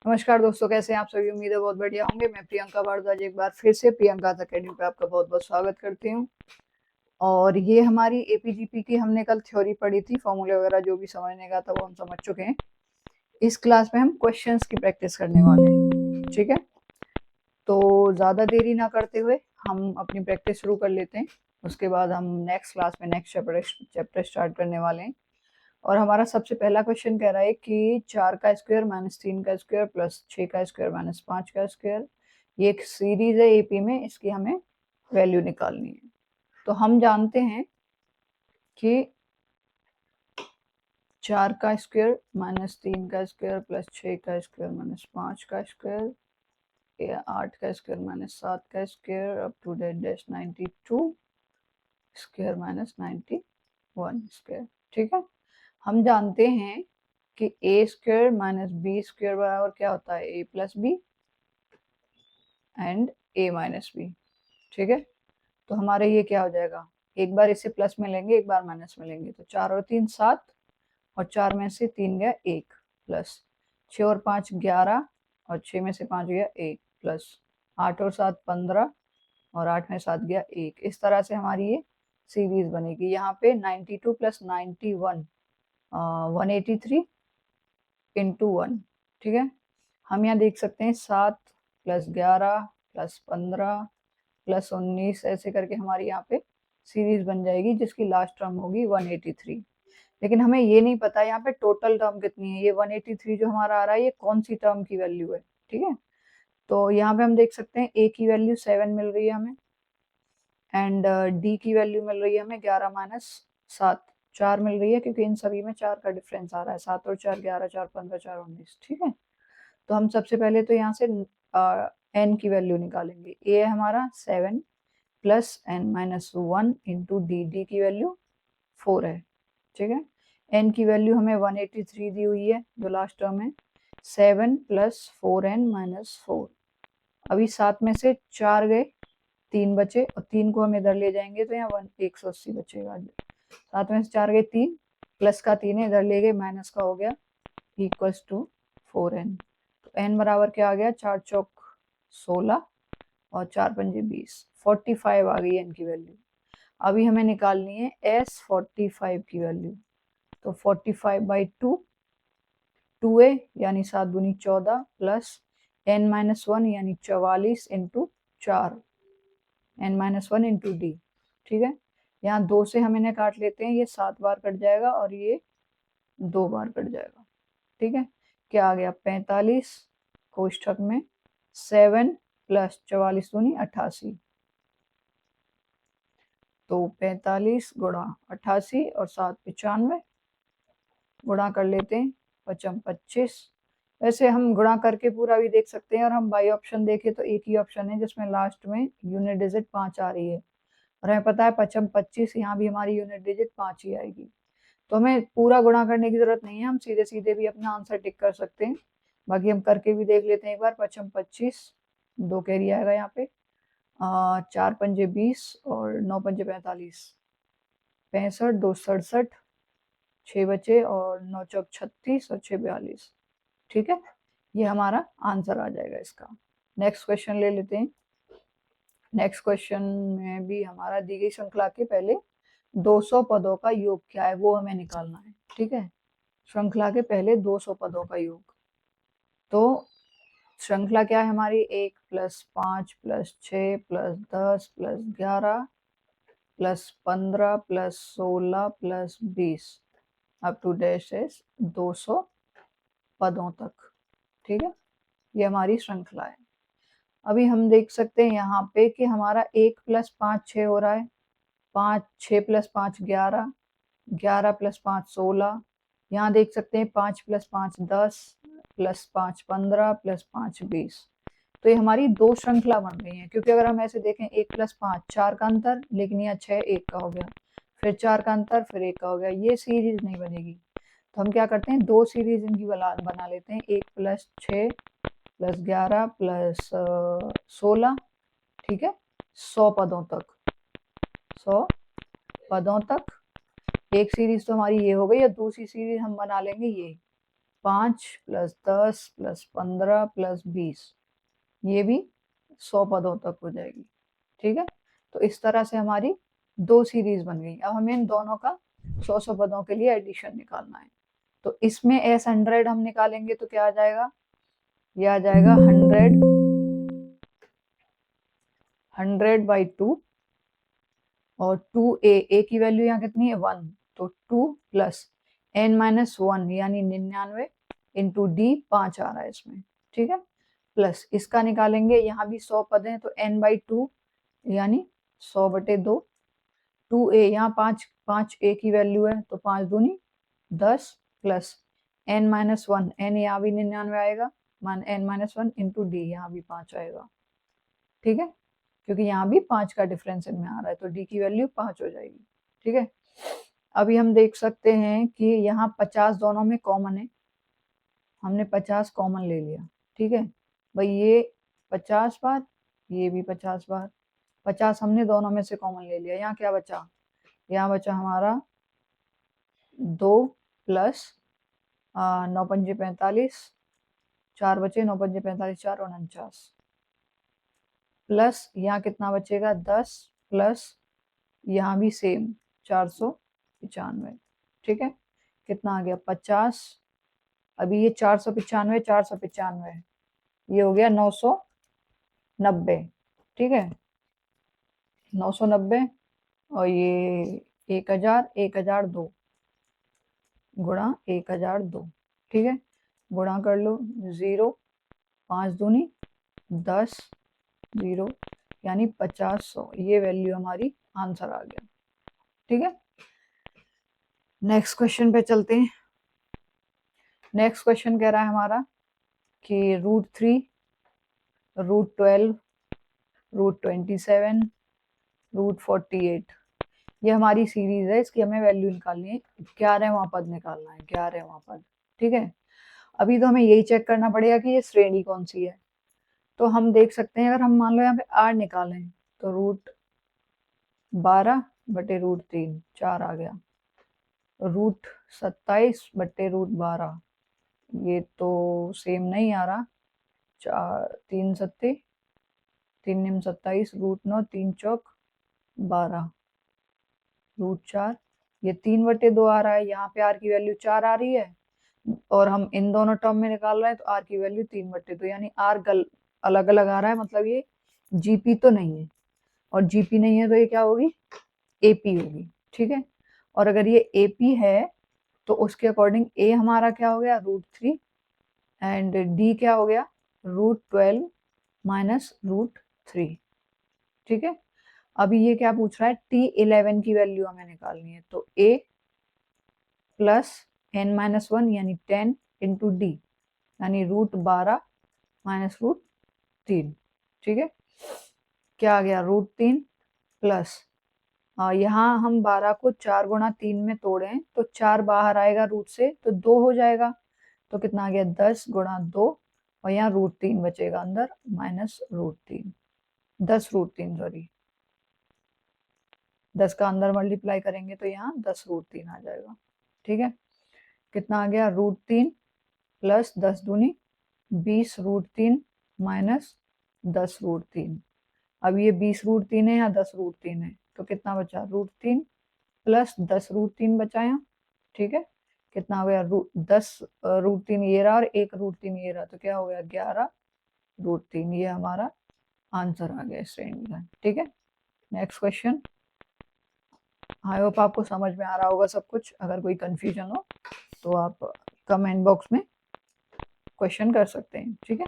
नमस्कार दोस्तों, कैसे हैं आप सभी। उम्मीद है बहुत बढ़िया होंगे। मैं प्रियंका भारद्वाज एक बार फिर से प्रियंका अकेडमी पे आपका बहुत बहुत स्वागत करती हूँ। और ये हमारी एपीजीपी की हमने कल थ्योरी पढ़ी थी, फॉर्मूले वगैरह जो भी समझने का था वो हम समझ चुके हैं। इस क्लास में हम क्वेश्चंस की प्रैक्टिस करने वाले हैं, ठीक है। तो ज़्यादा देरी ना करते हुए हम अपनी प्रैक्टिस शुरू कर लेते हैं। उसके बाद हम नेक्स्ट क्लास में नेक्स्ट चैप्टर स्टार्ट करने वाले हैं। और हमारा सबसे पहला क्वेश्चन कह रहा है कि 4 का स्क्वायर माइनस 3 का स्क्वायर प्लस 6 का स्क्वायर माइनस 5 का स्क्वायर, ये एक सीरीज है एपी में, इसकी हमें वैल्यू निकालनी है। तो हम जानते हैं कि 4 का स्क्वायर माइनस 3 का स्क्वायर प्लस 6 का स्क्वायर माइनस 5 का स्क्वायर, 8 का स्क्वायर माइनस 7 का square up to that dash 92 square minus 91 square, ठीक है। हम जानते हैं कि A square minus B square बराबर क्या होता है, A plus B and A minus B, ठीक है। तो हमारे ये क्या हो जाएगा, एक बार इसे प्लस में लेंगे एक बार माइनस में लेंगे, तो 4 और 3 7 और 4 में से 3 गया 1 प्लस 6 और 5 11 और 6 में से 5 गया 1 प्लस 8 और 7 15 और 8 में 7 गया 1। इस तरह से हमारी ये सीरीज बनेगी। यहाँ पे 92 प्लस 91 183 इंटू 1, ठीक है। हम यहाँ देख सकते हैं 7 प्लस 11 प्लस 15 प्लस 19 ऐसे करके हमारी यहाँ पे सीरीज बन जाएगी जिसकी लास्ट टर्म होगी 183। लेकिन हमें ये नहीं पता यहाँ पे टोटल टर्म कितनी है। ये 183 जो हमारा आ रहा है ये कौन सी टर्म की वैल्यू है, ठीक है। तो यहाँ पे हम देख सकते हैं ए की वैल्यू 7 मिल रही है हमें एंड डी की वैल्यू मिल रही है हमें 11 माइनस 7 4 मिल रही है, क्योंकि इन सभी में 4 का डिफरेंस आ रहा है। 7 और 4 11, 4 15, 4 19, ठीक है। तो हम सबसे पहले तो यहाँ से एन की वैल्यू निकालेंगे। ए है हमारा 7 plus n minus 1 into d, d की वैल्यू 4 है, ठीक है। एन की वैल्यू हमें 183 दी हुई है, जो लास्ट टर्म है 7 प्लस 4n माइनस 4। अभी 7 में से 4 गए 3 बचे और 3 को हम इधर ले जाएंगे तो यहाँ 180 बचेगा। 7 में से 4 गए 3 प्लस का 3 है, इधर ले गए माइनस का हो गया इक्वल्स टू 4n। तो n बराबर क्या आ गया, 4 चौक 16 और 4 पंजे 20, 45 आ गई n की वैल्यू। अभी हमें निकालनी है s 45 की वैल्यू। तो 45/2 2a यानी 7 दूनी 14 प्लस n माइनस 1 यानी 44 इंटू 4 n-1 इंटू डी, ठीक है। यहाँ 2 से हम इन्हें काट लेते हैं, ये 7 बार कट जाएगा और ये 2 बार कट जाएगा, ठीक है। क्या आ गया 45 कोष्ठक में 7 प्लस 44 दूनी 88, तो 45 गुणा 88 और 7 95 गुणा कर लेते हैं 55 25। वैसे हम गुणा करके पूरा भी देख सकते हैं और हम बाई ऑप्शन देखें तो एक ही ऑप्शन है जिसमें लास्ट में यूनिट डिजिट 5 आ रही है और हमें पता है 55 25, यहाँ भी हमारी यूनिट डिजिट 5 ही आएगी। तो हमें पूरा गुणा करने की जरूरत नहीं है, हम सीधे सीधे भी अपना आंसर टिक कर सकते हैं। बाकी हम करके भी देख लेते हैं एक बार। 55 25 2 कैरी आएगा यहाँ पे, 4 पंजे 20 और 9 पंजे 45, 65 2 67, 6 बचे और 9 चौक 36 और 6 42, ठीक है। ये हमारा आंसर आ जाएगा इसका। नेक्स्ट क्वेश्चन ले लेते हैं। नेक्स्ट क्वेश्चन में भी हमारा दी गई श्रृंखला के पहले 200 पदों का योग क्या है वो हमें निकालना है, ठीक है। श्रृंखला के पहले 200 पदों का योग। तो श्रृंखला क्या है हमारी, 1 plus 5 plus 6 plus 10 plus 11 plus 15 plus 16 plus 20 up to dash 200 पदों तक, ठीक है। ये हमारी श्रृंखला है। अभी हम देख सकते हैं यहाँ पे कि हमारा 1 प्लस 5 6 हो रहा है, 5 6 प्लस 5 11, 11 प्लस 5 16, यहाँ देख सकते हैं 5 प्लस 5 10 प्लस 5 15 प्लस 5 20। तो ये हमारी दो श्रृंखला बन गई है, क्योंकि अगर हम ऐसे देखें 1 प्लस 5 4 का अंतर, लेकिन यहाँ 6 1 का हो गया, फिर 4 का अंतर फिर 1 का हो गया, ये सीरीज नहीं बनेगी। तो हम क्या करते हैं, दो सीरीज इनकी बना लेते हैं, 1 प्लस 6 प्लस 11 प्लस 16, ठीक है, 100 पदों तक, 100 पदों तक। एक सीरीज तो हमारी ये हो गई और दूसरी सीरीज हम बना लेंगे ये 5 प्लस 10 प्लस 15 प्लस 20, ये भी 100 पदों तक हो जाएगी। ठीक है, तो इस तरह से हमारी दो सीरीज बन गई। अब हमें इन दोनों का 100 पदों के लिए एडिशन निकालना है। तो इसमें S100 हम निकालेंगे तो क्या आ जाएगा, ये आ जाएगा 100/2 और 2a की वैल्यू यहाँ कितनी है 1, तो 2 प्लस n-1 यानी 99 इंटू d 5 आ रहा है इसमें। ठीक है, प्लस इसका निकालेंगे, यहाँ भी 100 पद हैं तो n/2 यानी 100/2, 2a यहाँ 5a की वैल्यू है तो 5 दूनी 10 प्लस n-1, n यहाँ भी 99 आएगा, n-1 इंटू d यहाँ भी 5 आएगा। ठीक है, क्योंकि यहाँ भी 5 का डिफरेंस इनमें आ रहा है तो d की वैल्यू 5 हो जाएगी। ठीक है, अभी हम देख सकते हैं कि यहाँ 50 दोनों में कॉमन है, हमने 50 कॉमन ले लिया। ठीक है भाई, ये 50 बार, ये भी 50 बार, 50 हमने दोनों में से कॉमन ले लिया। यहाँ क्या बचा, यहाँ बचा हमारा 2 प्लस 9 पंजे 45, 4 बचे, 9 पंजे 45, 4 और 49, प्लस यहाँ कितना बचेगा 10 प्लस यहाँ भी सेम 495। ठीक है, कितना आ गया 50, अभी ये 495 495, ये हो गया 990। ठीक है, 990 और ये 1002 गुणा 1002। ठीक है, गुणा कर लो, 0 5 दूनी 10, 0 यानी 50/100, ये वैल्यू हमारी आंसर आ गया। ठीक है, नेक्स्ट क्वेश्चन पे चलते हैं। नेक्स्ट क्वेश्चन कह रहा है हमारा कि √3, √12, √27, √48, ये हमारी सीरीज है, इसकी हमें वैल्यू निकालनी है, 11वां पद निकालना है, 11वां पद। ठीक है, अभी तो हमें यही चेक करना पड़ेगा कि ये श्रेणी कौन सी है। तो हम देख सकते हैं, अगर हम मान लो यहाँ पे r निकालें तो √12/√3 4 आ गया, √27/√12 ये तो सेम नहीं आ रहा, 4 3 सत्ते 3 निम 27, √9 3 चौक 12, √4, ये 3/2 आ रहा है, यहाँ पे r की वैल्यू 4 आ रही है और हम इन दोनों टर्म में निकाल रहे हैं तो r की वैल्यू 3/2, यानी r अलग अलग आ रहा है, मतलब ये जीपी तो नहीं है, और जीपी नहीं है तो ये क्या होगी, एपी होगी। ठीक है, और अगर ये एपी है तो उसके अकॉर्डिंग ए हमारा क्या हो गया √3 एंड डी क्या हो गया √12 माइनस √3। ठीक है, अभी ये क्या पूछ रहा है, T11 की वैल्यू हमें निकालनी है, तो a प्लस n-1 यानी 10 इंटू डी यानी √12 माइनस √3। ठीक है, क्या आ गया √3 प्लस यहाँ हम 12 को 4 गुणा 3 में तोड़े तो 4 बाहर आएगा रूट से तो 2 हो जाएगा, तो कितना आ गया 10 गुणा 2 और यहाँ √3 बचेगा अंदर माइनस √3, 10√3 सॉरी, 10 का अंदर मल्टीप्लाई करेंगे तो यहाँ 10√3 आ जाएगा। ठीक है, कितना आ गया √3 प्लस 10 दूनी 20√3 माइनस 10√3। अब ये 20√3 है या 10√3 है तो कितना बचा √3 प्लस 10√3 बचा यहाँ। ठीक है, कितना हो गया 10√3 ये रहा और 1√3 ये रहा, तो क्या हो गया 11√3, ये हमारा आंसर आ गया श्रेणी का। ठीक है, नेक्स्ट क्वेश्चन। आई होप आपको समझ में आ रहा होगा सब कुछ, अगर कोई कंफ्यूजन हो तो आप कमेंट बॉक्स में क्वेश्चन कर सकते हैं। ठीक है,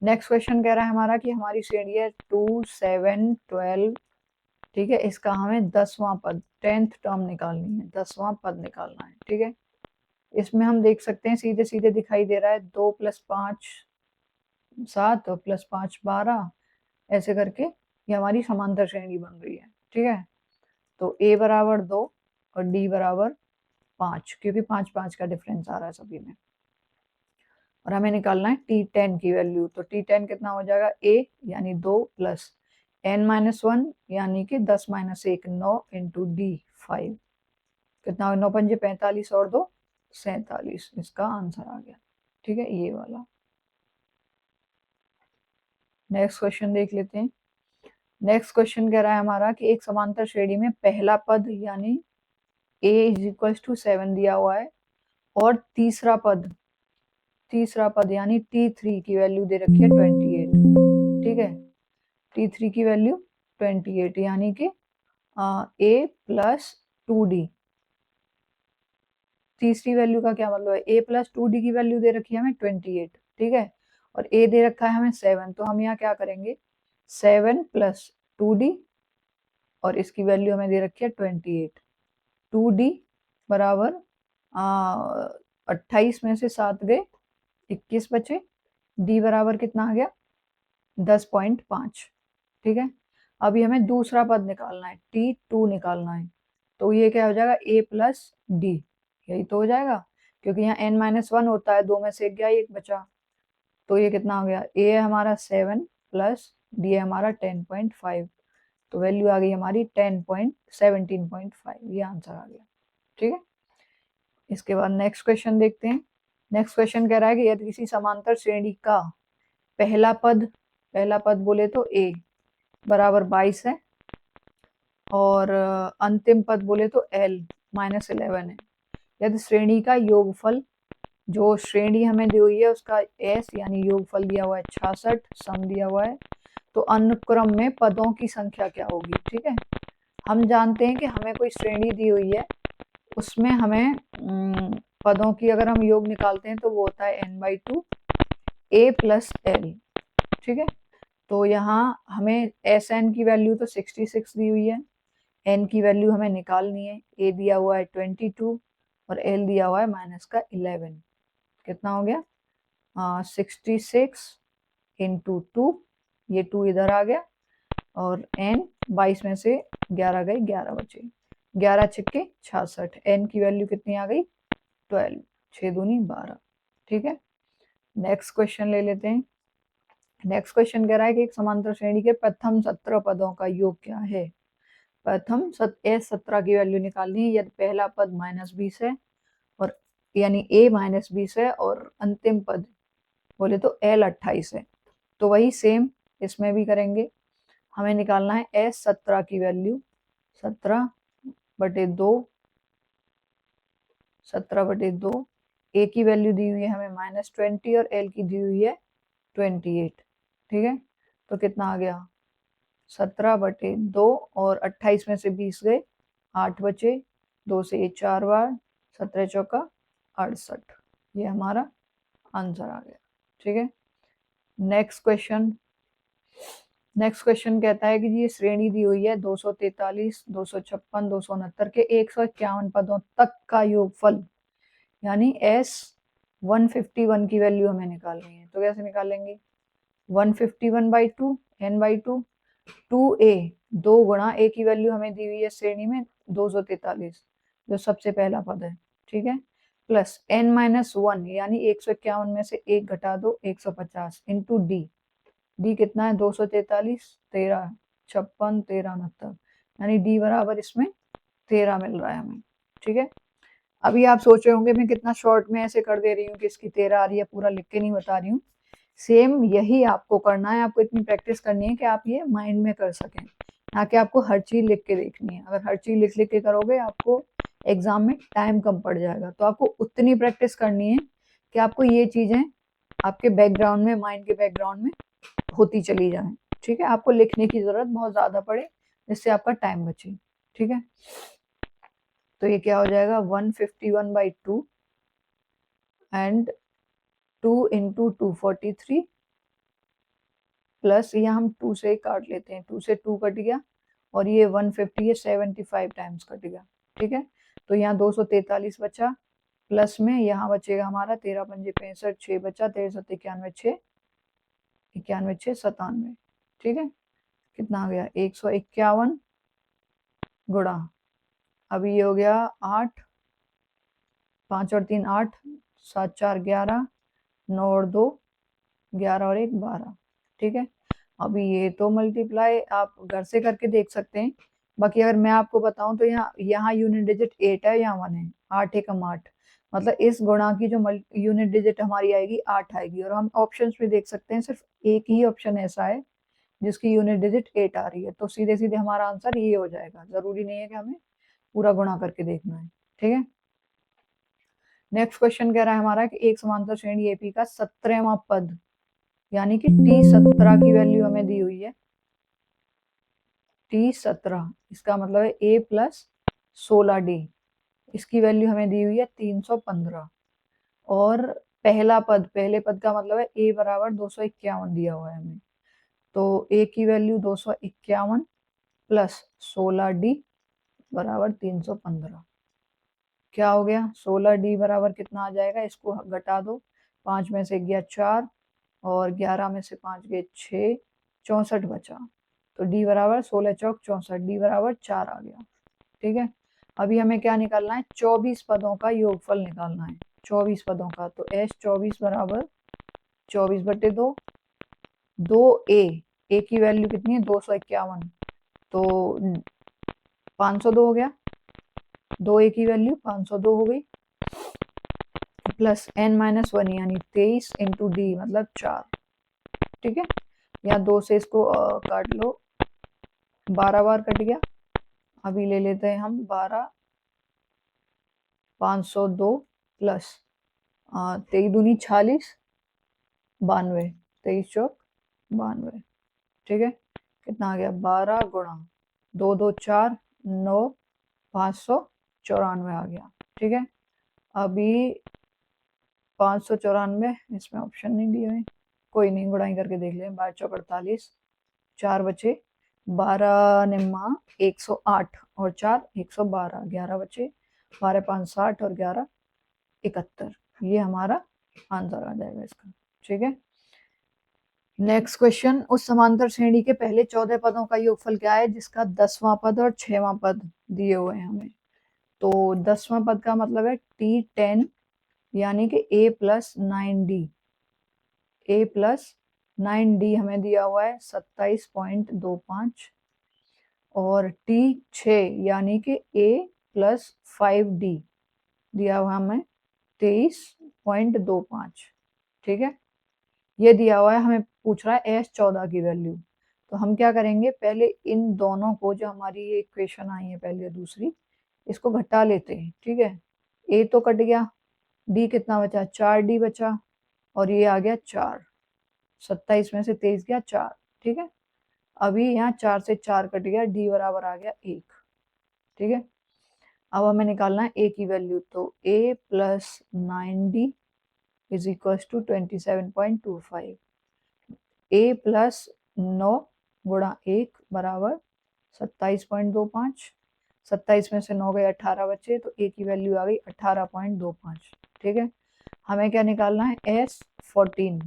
नेक्स्ट क्वेश्चन कह रहा है हमारा कि हमारी श्रेणी है 2 7 12। ठीक है, इसका हमें 10वां पद 10th टर्म निकालनी है, 10वां पद निकालना है। ठीक है, इसमें हम देख सकते हैं सीधे सीधे दिखाई दे रहा है 2 + 5 7 और +5 12, ऐसे करके ये हमारी समांतर श्रेणी बन रही है। ठीक है, तो a बराबर 2 और d बराबर 5, क्योंकि 5 5 का डिफरेंस आ रहा है सभी में, और हमें निकालना है T10 की वैल्यू। तो T10 कितना हो जाएगा a यानी 2 प्लस n-1 यानी कि 10 - 1 9 इंटू d 5, कितना हो 9 पंजे 45 और 2 47 इसका आंसर आ गया। ठीक है, ये वाला। नेक्स्ट क्वेश्चन देख लेते हैं। नेक्स्ट क्वेश्चन कह रहा है हमारा कि एक समांतर श्रेणी में पहला पद यानी a = 7 दिया हुआ है और तीसरा पद यानी t3 की वैल्यू दे रखी है 28। ठीक है, t3 की वैल्यू 28 यानी कि a + 2d। तीसरी वैल्यू का क्या मतलब है, a + 2d की वैल्यू दे रखी है हमें 28। ठीक है, और a दे रखा है हमें 7, तो हम यहाँ क्या करेंगे 7 + 2d और इसकी वैल्यू हमें दे रखी है 28। 2d बराबर 28 में से 7 गए 21 बचे, d बराबर कितना आ गया 10.5। ठीक है, अभी हमें दूसरा पद निकालना है, t2 निकालना है। तो ये क्या हो जाएगा a + d, यही तो हो जाएगा क्योंकि यहाँ n-1 होता है, 2 में से 1 गया 1 बचा। तो ये कितना हो गया, a है हमारा 7 + d है हमारा 10.5, तो वैल्यू आ गई हमारी 17.5, ये आंसर आ गया। ठीक है, इसके बाद नेक्स्ट क्वेश्चन देखते हैं। नेक्स्ट क्वेश्चन कह रहा है कि यदि किसी समांतर श्रेणी का पहला पद बोले तो a बराबर 22 है और अंतिम पद बोले तो l -11 है। यदि श्रेणी का योगफल, जो श्रेणी हमें दी हुई है उसका s यानी योगफल दिया हुआ है 66, सम दिया हुआ है, तो अनुक्रम में पदों की संख्या क्या होगी। ठीक है, हम जानते हैं कि हमें कोई श्रेणी दी हुई है, उसमें हमें पदों की अगर हम योग निकालते हैं तो वो होता है n/2 a + l। ठीक है, तो यहाँ हमें Sn की वैल्यू तो 66 दी हुई है, n की वैल्यू हमें निकालनी है, a दिया हुआ है 22 और l दिया हुआ है -11। कितना हो गया 66 × 2, ये 2 इधर आ गया और n 22 में से 11 गए 11 बचे, 11 छिक्के 66, n की वैल्यू कितनी आ गई 12, 6 दूनी 12। ठीक है, नेक्स्ट क्वेश्चन ले लेते हैं। नेक्स्ट क्वेश्चन कह रहा है कि एक समांतर श्रेणी के प्रथम 17 पदों का योग क्या है। प्रथम 17 की वैल्यू निकालनी है, यदि पहला पद -20 है और यानी a -20 है और अंतिम पद बोले तो l 28 है, तो वही सेम इसमें भी करेंगे। हमें निकालना है s 17 की वैल्यू 17/2, 17/2, a की वैल्यू दी हुई है हमें -20 और l की दी हुई है 28। ठीक है, तो कितना आ गया 17/2 और 28 में से 20 गए 8 बचे, 2 से ये 4 बार, 17 चौका 68, ये हमारा आंसर आ गया। ठीक है, नेक्स्ट क्वेश्चन कहता है कि ये श्रेणी दी हुई है 243, 256, 269 के 151 पदों तक का योगफल यानी s 151 की वैल्यू हमें निकालनी है। तो कैसे निकालेंगे 151/2 n/2, 2a 2 गुणा a की वैल्यू हमें दी हुई है श्रेणी में 243 जो सबसे पहला पद है। ठीक है, प्लस n-1 यानी 151 में से 1 घटा दो 150 इंटू d कितना है 243, 13, 56, 13, 69 यानी d बराबर इसमें 13 मिल रहा है हमें। ठीक है, अभी आप सोच रहे होंगे मैं कितना शॉर्ट में ऐसे कर दे रही हूँ कि इसकी 13 आ रही है, पूरा लिख के नहीं बता रही हूँ। सेम यही आपको करना है, आपको इतनी प्रैक्टिस करनी है कि आप ये माइंड में कर सकें, ना कि आपको हर चीज लिख के देखनी है। अगर हर चीज लिख लिख के करोगे आपको एग्जाम में टाइम कम पड़ जाएगा, तो आपको उतनी प्रैक्टिस करनी है कि आपको ये चीजें आपके बैकग्राउंड में, माइंड के बैकग्राउंड में होती चली जाए। ठीक है, आपको लिखने की जरूरत बहुत ज्यादा पड़े जिससे आपका टाइम बचे। ठीक है, तो ये क्या हो जाएगा 151/2 एंड 2 × 243 प्लस यहाँ हम 2 से काट लेते हैं, 2 से 2 कट गया और ये 150 ये 75 टाइम्स कट गया। ठीक है, तो यहाँ 243 बचा, प्लस में यहाँ बचेगा हमारा 13 पंजे 65, 6 बचा, 13 7 91, 6 91, 6 97। ठीक है, कितना आ गया 151 गुणा, अभी ये हो गया 8, 5 और 3 8, 7 4 11, 9 और 2 11 और 1 12। ठीक है, अभी ये तो मल्टीप्लाई आप घर से करके देख सकते हैं। बाकी अगर मैं आपको बताऊं तो यहाँ यूनिट डिजिट 8 है, यहाँ 1 है, 8 एकम 8, मतलब इस गुणा की जो यूनिट डिजिट हमारी आएगी 8 आएगी। और हम ऑप्शंस भी देख सकते हैं, सिर्फ एक ही ऑप्शन ऐसा है जिसकी यूनिट डिजिट 8 आ रही है, तो सीधे सीधे हमारा आंसर ये हो जाएगा। जरूरी नहीं है कि हमें पूरा गुणा करके देखना है, ठीक है। नेक्स्ट क्वेश्चन कह रहा है हमारा कि एक समांतर श्रेणी एपी का 17वां पद यानी कि T17 की वैल्यू हमें दी हुई है। T17 इसका मतलब है A प्लस 16D, इसकी वैल्यू हमें दी हुई है 315। और पहले पद का मतलब है A बराबर 251 दिया हुआ है हमें, तो A की वैल्यू 251 प्लस 16D बराबर 315। क्या हो गया, 16D बराबर कितना आ जाएगा, इसको घटा दो, 5 में से गया 4 और 11 में से 5 गए 6, 64 बचा। तो D बराबर 16 चौक 64, D बराबर 4 आ गया, ठीक है। अभी हमें क्या निकालना है, 24 पदों का योगफल निकालना है, 24 पदों का। तो S 24 बराबर 24/2, 2A की वैल्यू कितनी है 251, तो 502 हो गया, 2A की वैल्यू 502 हो गई, प्लस n-1 यानी 23 इंटू डी मतलब 4, ठीक है। या 2 से इसको काट लो, 12 बार कट गया। अभी ले लेते हैं हम 12, 502 प्लस 23 दूनी 46, 92, 23 चौक 92, ठीक है। कितना आ गया, 12 गुणा 2 2 4 9, 594 आ गया, ठीक है। अभी 594, इसमें ऑप्शन नहीं दिए हुए, कोई नहीं, गुणाई करके देख लें। 12 चौक 48, 4 बचे, 12 निम्मा 108 और 4 112, 11 बचे, 12 5 60 और 11 71, ये हमारा आंसर आ जाएगा इसका, ठीक है। नेक्स्ट क्वेश्चन, उस समांतर श्रेणी के पहले 14 पदों का योगफल क्या है जिसका 10वां पद और 6वां पद दिए हुए हैं हमें। तो 10वां पद का मतलब है T10 यानी कि A plus 9D, A plus 9D हमें दिया हुआ है 27.25, और T6 यानी कि A प्लस 5D दिया हुआ हमें 23.25, ठीक है। ये दिया हुआ है, हमें पूछ रहा है S14 की वैल्यू। तो हम क्या करेंगे, पहले इन दोनों को, जो हमारी ये इक्वेशन आई है पहले दूसरी, इसको घटा लेते हैं, ठीक है। A तो कट गया, D कितना बचा, 4D बचा, और ये आ गया 4, 27 में से 23 गया 4, ठीक है। अभी यहाँ 4 से 4 कट गया, D बराबर आ गया 1, ठीक है। अब हमें निकालना है A की वैल्यू, तो A plus 9D is equal to 27.25, A plus 9 गुणा 1 बराबर 27.25, 27 में से 9 गए 18 बचे, तो A की वैल्यू आ गई 18.25, ठीक है। हमें क्या निकालना है, S14,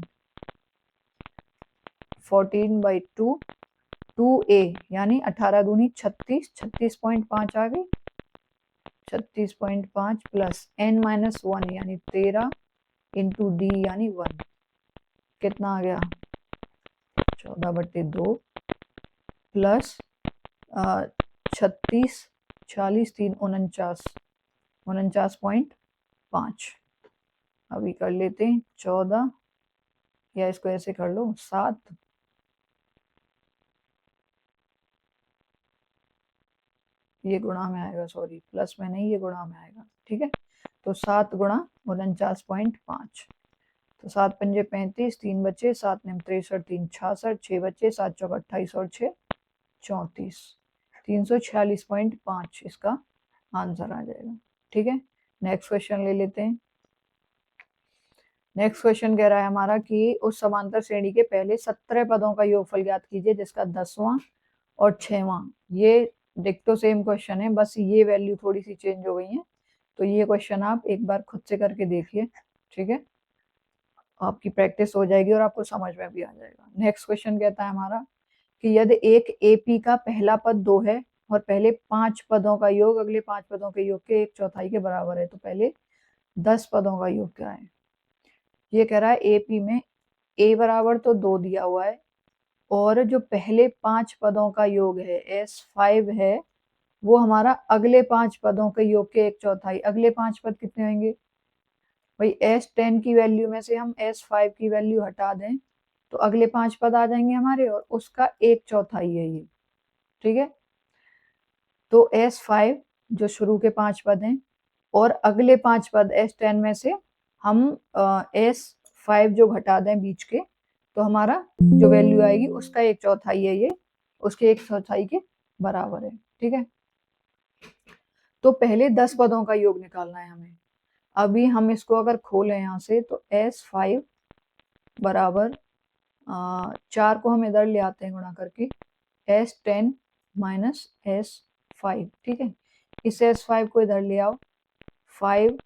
14/2, 2A यानी 18 दूनी 36, 36.5 आ गई, 36.5 प्लस n-1 यानी 13 इंटू D यानी 1, कितना आ गया 14/2 प्लस 36, 40 3 49, 49.5। अभी कर लेते हैं 14, या इसको ऐसे कर लो 7, ये गुणा में आएगा, सॉरी प्लस में नहीं, ये गुणा में आएगा, ठीक है। तो 7 गुणा 49.5, तो 7 पंजे 35, 3 बचे, 7 निम 63, 3 66, 6 बचे, 7 चौक 28 और 6 34, 346.5 इसका आंसर आ जाएगा, ठीक है। नेक्स्ट क्वेश्चन ले लेते हैं। नेक्स्ट क्वेश्चन कह रहा है हमारा कि उस समांतर श्रेणी के पहले 17 पदों का योगफल ज्ञात कीजिए जिसका 10वां और 6वां, ये डिक्टो सेम क्वेश्चन है, बस ये वैल्यू थोड़ी सी चेंज हो गई है। तो ये क्वेश्चन आप एक बार खुद से करके देखिए, ठीक है, आपकी प्रैक्टिस हो जाएगी और आपको समझ में भी आ जाएगा। नेक्स्ट क्वेश्चन कहता है हमारा कि यदि एक एपी का पहला पद 2 है और पहले 5 पदों का योग अगले 5 पदों के योग के 1/4 के बराबर है, तो पहले 10 पदों का योग क्या है। ये कह रहा है एपी में A बराबर तो 2 दिया हुआ है, और जो पहले 5 पदों का योग है S5 है, वो हमारा अगले 5 पदों के योग के 1/4, अगले 5 पद कितने होंगे, भाई S10 की वैल्यू में से हम S5 की वैल्यू हटा दें तो अगले 5 पद आ जाएंगे हमारे, और उसका 1/4 है ये। ठीक है, तो S5 जो शुरू के 5 पद हैं और अगले 5 पद S10 में से हम S5 जो घटा दें बीच के, तो हमारा जो वैल्यू आएगी उसका 1/4 है ये, उसके 1/4 के बराबर है। ठीक है, तो पहले 10 पदों का योग निकालना है हमें। अभी हम इसको अगर खोलें यहाँ से तो S5 बराबर 4 को हम इधर ले आते हैं गुणा करके, S10 माइनस S5। ठीक है, इस S5 को इधर ले आओ, 5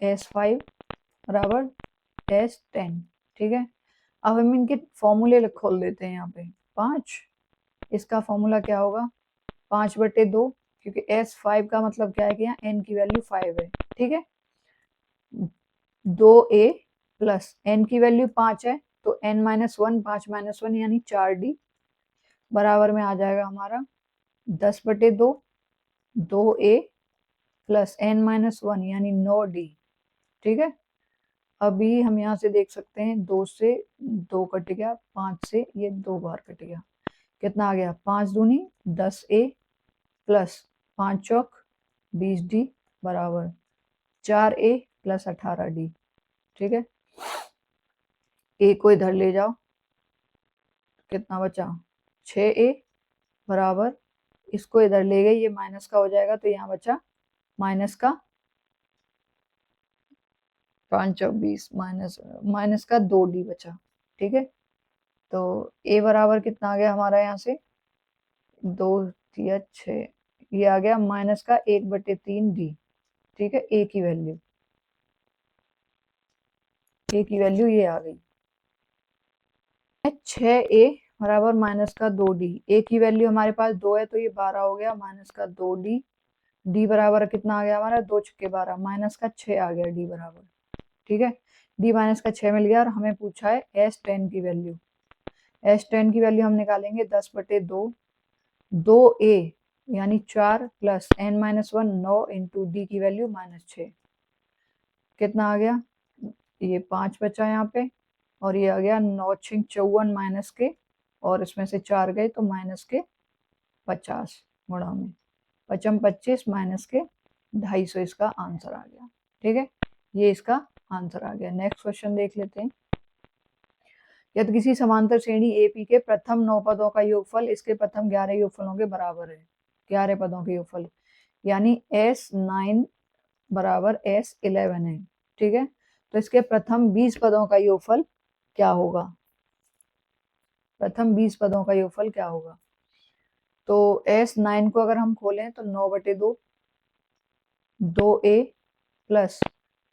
S5 बराबर S10। ठीक है, अब हम इनके फॉर्मूले खोल देते हैं। यहाँ पे 5, इसका फॉर्मूला क्या होगा, 5/2, क्योंकि S5 का मतलब क्या है कि यहाँ n की वैल्यू 5 है। ठीक है, 2a प्लस n की वैल्यू 5 है तो n माइनस 1, 5 - 1 यानी 4d बराबर में आ जाएगा हमारा 10/2, 2a प्लस n-1 यानी 9d। ठीक है, अभी हम यहाँ से देख सकते हैं 2 से 2 कट गया, 5 से ये 2 बार कट गया, कितना आ गया, 5 दूनी 10a प्लस 5 चौक 20d बराबर 4a प्लस 18d। ठीक है, a को इधर ले जाओ, कितना बचा, 6a बराबर, इसको इधर ले गए, ये माइनस का हो जाएगा तो यहाँ बचा माइनस का 5 और 20 माइनस का 2d बचा। ठीक है, तो a बराबर कितना आ गया हमारा, यहाँ से 2 या 6, ये आ गया माइनस का 1/3d। ठीक है, a की वैल्यू ये आ गई, 6a बराबर माइनस का 2d। a की वैल्यू हमारे पास 2 है तो ये 12 हो गया, माइनस का 2d। d बराबर कितना आ गया हमारा, 2 छक्के 12, माइनस का 6 आ गया d बराबर। ठीक है, d माइनस का 6 मिल गया, और हमें पूछा है S10 की वैल्यू। S10 की वैल्यू हम निकालेंगे 10/2, 2a यानी 4 प्लस n-1 9 इंटू डी की वैल्यू -6, कितना आ गया, ये 5 बचा यहाँ पे, और ये आ गया 9 6 54 माइनस के, और इसमें से 4 गए तो माइनस के 50 गुणा में 5 25 माइनस के 250, इसका आंसर आ गया। ठीक है, ये इसका आंसर आ गया। नेक्स्ट क्वेश्चन देख लेते हैं। यदि किसी समांतर श्रेणी एपी के प्रथम 9 पदों का योगफल इसके प्रथम 11 योगफलों के बराबर है, 11 पदों के योगफल, यानी S9 बराबर S11 है। ठीक है, तो इसके प्रथम 20 पदों का योगफल क्या होगा, प्रथम 20 पदों का योगफल क्या होगा। तो S9 को अगर हम खोलें तो 9/2, 2a प्लस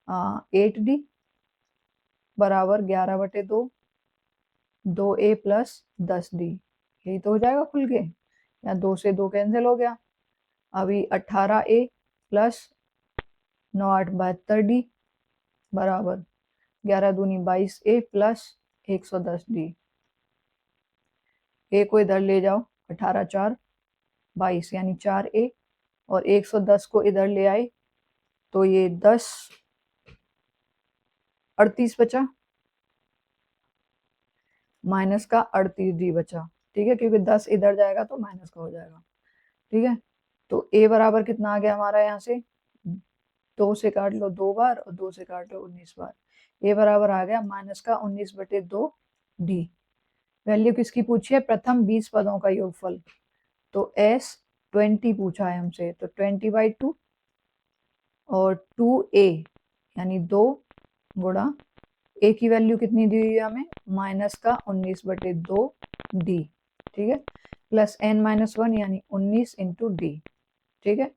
8d बराबर 11/2, 2a प्लस 10d, यही तो हो जाएगा खुल के, या 2 से 2 कैंसिल हो गया। अभी 18a प्लस 9 8 72d बराबर 11 दूनी 22a प्लस 110d। a को इधर ले जाओ, 18 4 22 यानी 4a, और 110 को इधर ले आए तो ये 10 38 बचा, माइनस का 38d बचा। ठीक है, क्योंकि 10 इधर जाएगा तो माइनस का हो जाएगा। ठीक है, तो a बराबर कितना आ गया हमारा, यहाँ से 2 से काट लो 2 बार और 2 से काट लो 19 बार, a बराबर आ गया माइनस का 19/2d। वैल्यू किसकी पूछी है, प्रथम 20 पदों का योगफल, तो S20 पूछा है हमसे, तो 20/2 और 2a यानी 2 गुणा a की वैल्यू कितनी दी हुई है हमें, माइनस का 19/2d। ठीक है, प्लस n-1 यानी 19 इंटू डी। ठीक है,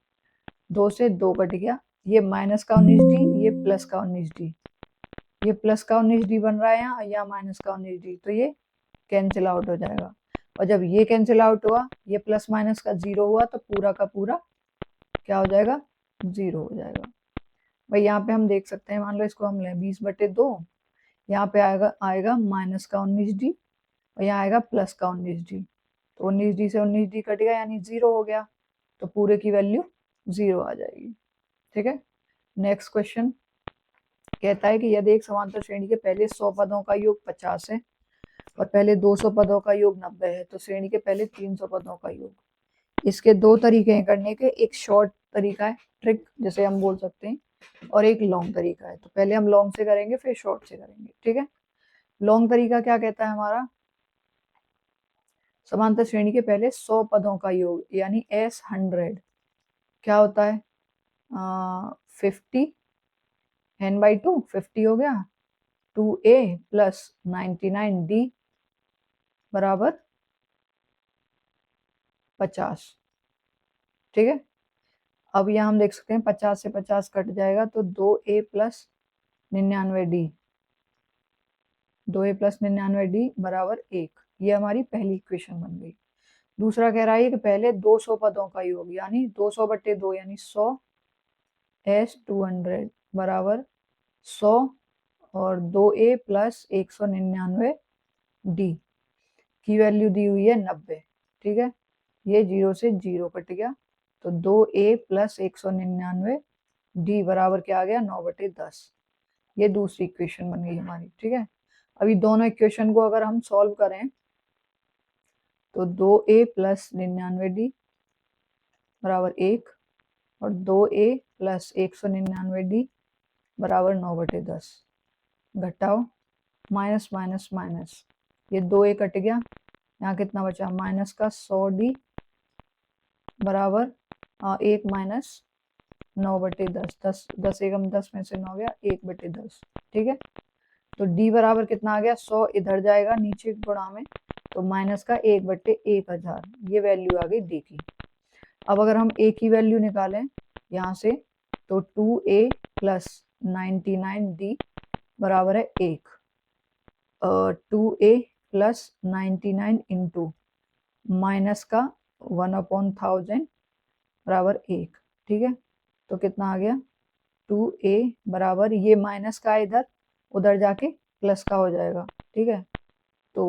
2 से 2 कट गया, ये माइनस का 19d, ये प्लस का 19d, ये प्लस का 19d बन रहा है यहाँ, या माइनस का 19d, तो ये कैंसिल आउट हो जाएगा। और जब ये कैंसिल आउट हुआ, ये प्लस माइनस का 0 हुआ, तो पूरा का पूरा क्या हो जाएगा, 0 हो जाएगा। भाई यहाँ पे हम देख सकते हैं, मान लो इसको हम लें 20/2, यहाँ पे आएगा माइनस का 19d, और यहाँ आएगा प्लस का 19d, तो 19d से 19d कट गया यानी 0 हो गया, तो पूरे की वैल्यू 0 आ जाएगी। ठीक है, नेक्स्ट क्वेश्चन। कहता है कि यदि एक समांतर श्रेणी के पहले 100 पदों का योग 50 है और पहले 200 पदों का योग 90 है तो श्रेणी के पहले 300 पदों का योग। इसके दो तरीके हैं करने के, एक शॉर्ट तरीका है ट्रिक जिसे हम बोल सकते हैं, और एक लॉन्ग तरीका है। तो पहले हम लॉन्ग से करेंगे फिर शॉर्ट से करेंगे, ठीक है। लॉन्ग तरीका क्या कहता है हमारा, समांतर श्रेणी के पहले 100 पदों का योग यानी S100 क्या होता है 50 n/2 50 हो गया 2a प्लस 99d बराबर 50, ठीक है। अब यहाँ हम देख सकते हैं 50 से 50 कट जाएगा तो 2a plus 99d 2a plus 99d बराबर 1, ये हमारी पहली इक्वेशन बन गई। दूसरा कह रहा है कि पहले 200 पदों का योग यानी 200/2 यानी 100 S200 बराबर 100 और 2a प्लस 199d की वैल्यू दी हुई है 90, ठीक है। ये 0 से 0 कट गया तो 2a प्लस 199d बराबर क्या आ गया 9/10, ये दूसरी इक्वेशन बन गई हमारी, ठीक है। अभी दोनों इक्वेशन को अगर हम सॉल्व करें तो 2a प्लस 99d बराबर 1 और 2a प्लस 199d बराबर 9/10, घटाओ माइनस माइनस माइनस, ये 2a कट गया, यहाँ कितना बचा माइनस का 100d बराबर 1 माइनस 9/10, 10 एकम 10 में से 9 गया 1/10, ठीक है। तो d बराबर कितना आ गया 100 इधर जाएगा नीचे गुणा में तो माइनस का 1/1000, ये वैल्यू आ गई d की। अब अगर हम a की वैल्यू निकालें यहाँ से तो 2a प्लस 99d बराबर है 1, 2a प्लस 99 इंटू माइनस का 1/1000 बराबर 1, ठीक है। तो कितना आ गया 2a बराबर, ये माइनस का इधर उधर जाके प्लस का हो जाएगा, ठीक है। तो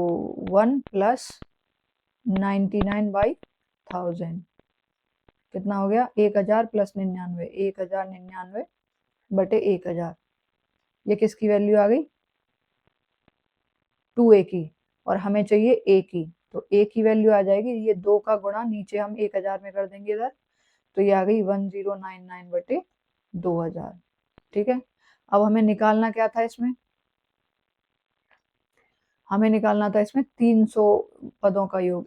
1 प्लस 99/1000 कितना हो गया 1000 प्लस 99, 1099/1000, ये किसकी वैल्यू आ गई 2a की, और हमें चाहिए a की, तो a की वैल्यू आ जाएगी ये 2 का गुणा नीचे हम 1000 में कर देंगे इधर, तो ये आ गई 1099/2000, ठीक है। अब हमें निकालना क्या था इसमें, हमें निकालना था इसमें 300 पदों का योग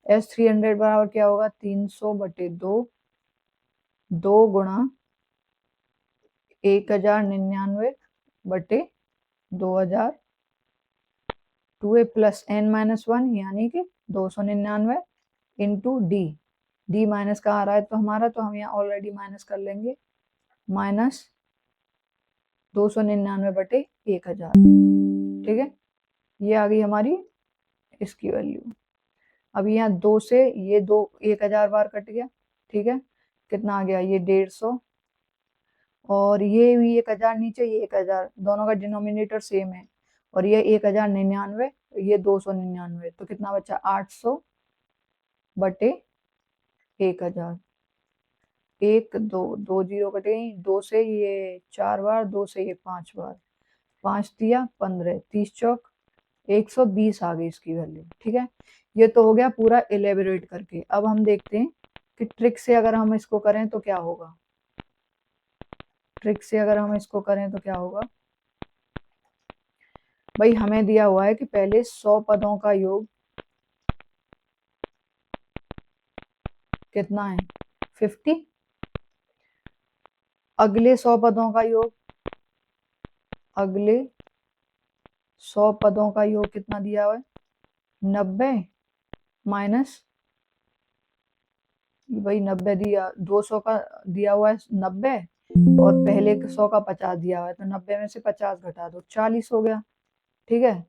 S300 बराबर क्या होगा 300/2, 2 गुणा 1099/2000 2a प्लस n-1 यानी कि 299 इंटू डी माइनस का आ रहा है तो हमारा, तो हम यहाँ ऑलरेडी माइनस कर लेंगे, माइनस 299/1000, ठीक है। ये आ गई हमारी इसकी वैल्यू। अब यहाँ 2 से ये 1000 बार कट गया, ठीक है। कितना आ गया ये 150, और ये भी 1000 नीचे, ये 1000, दोनों का डिनोमिनेटर सेम है, और ये 1099, ये 299, तो कितना बचा 800/1000, 1 2 2 0 कटे, 2 से ये 4 बार, 2 से ये 5 बार, 5 दिया 15, 30 चौक 120 आ गई इसकी वैल्यू, ठीक है। ये तो हो गया पूरा एलेबोरेट करके। अब हम देखते हैं कि ट्रिक से अगर हम इसको करें तो क्या होगा, ट्रिक से अगर हम इसको करें तो क्या होगा। भाई हमें दिया हुआ है कि पहले 100 पदों का योग कितना है 50, अगले 100 पदों का योग, अगले 100 पदों का योग कितना दिया हुआ है 90 माइनस, भाई 90 दिया, 200 का दिया हुआ है 90 और पहले 100 का 50 दिया हुआ है, तो 90 में से 50 घटा दो 40 हो गया, ठीक है।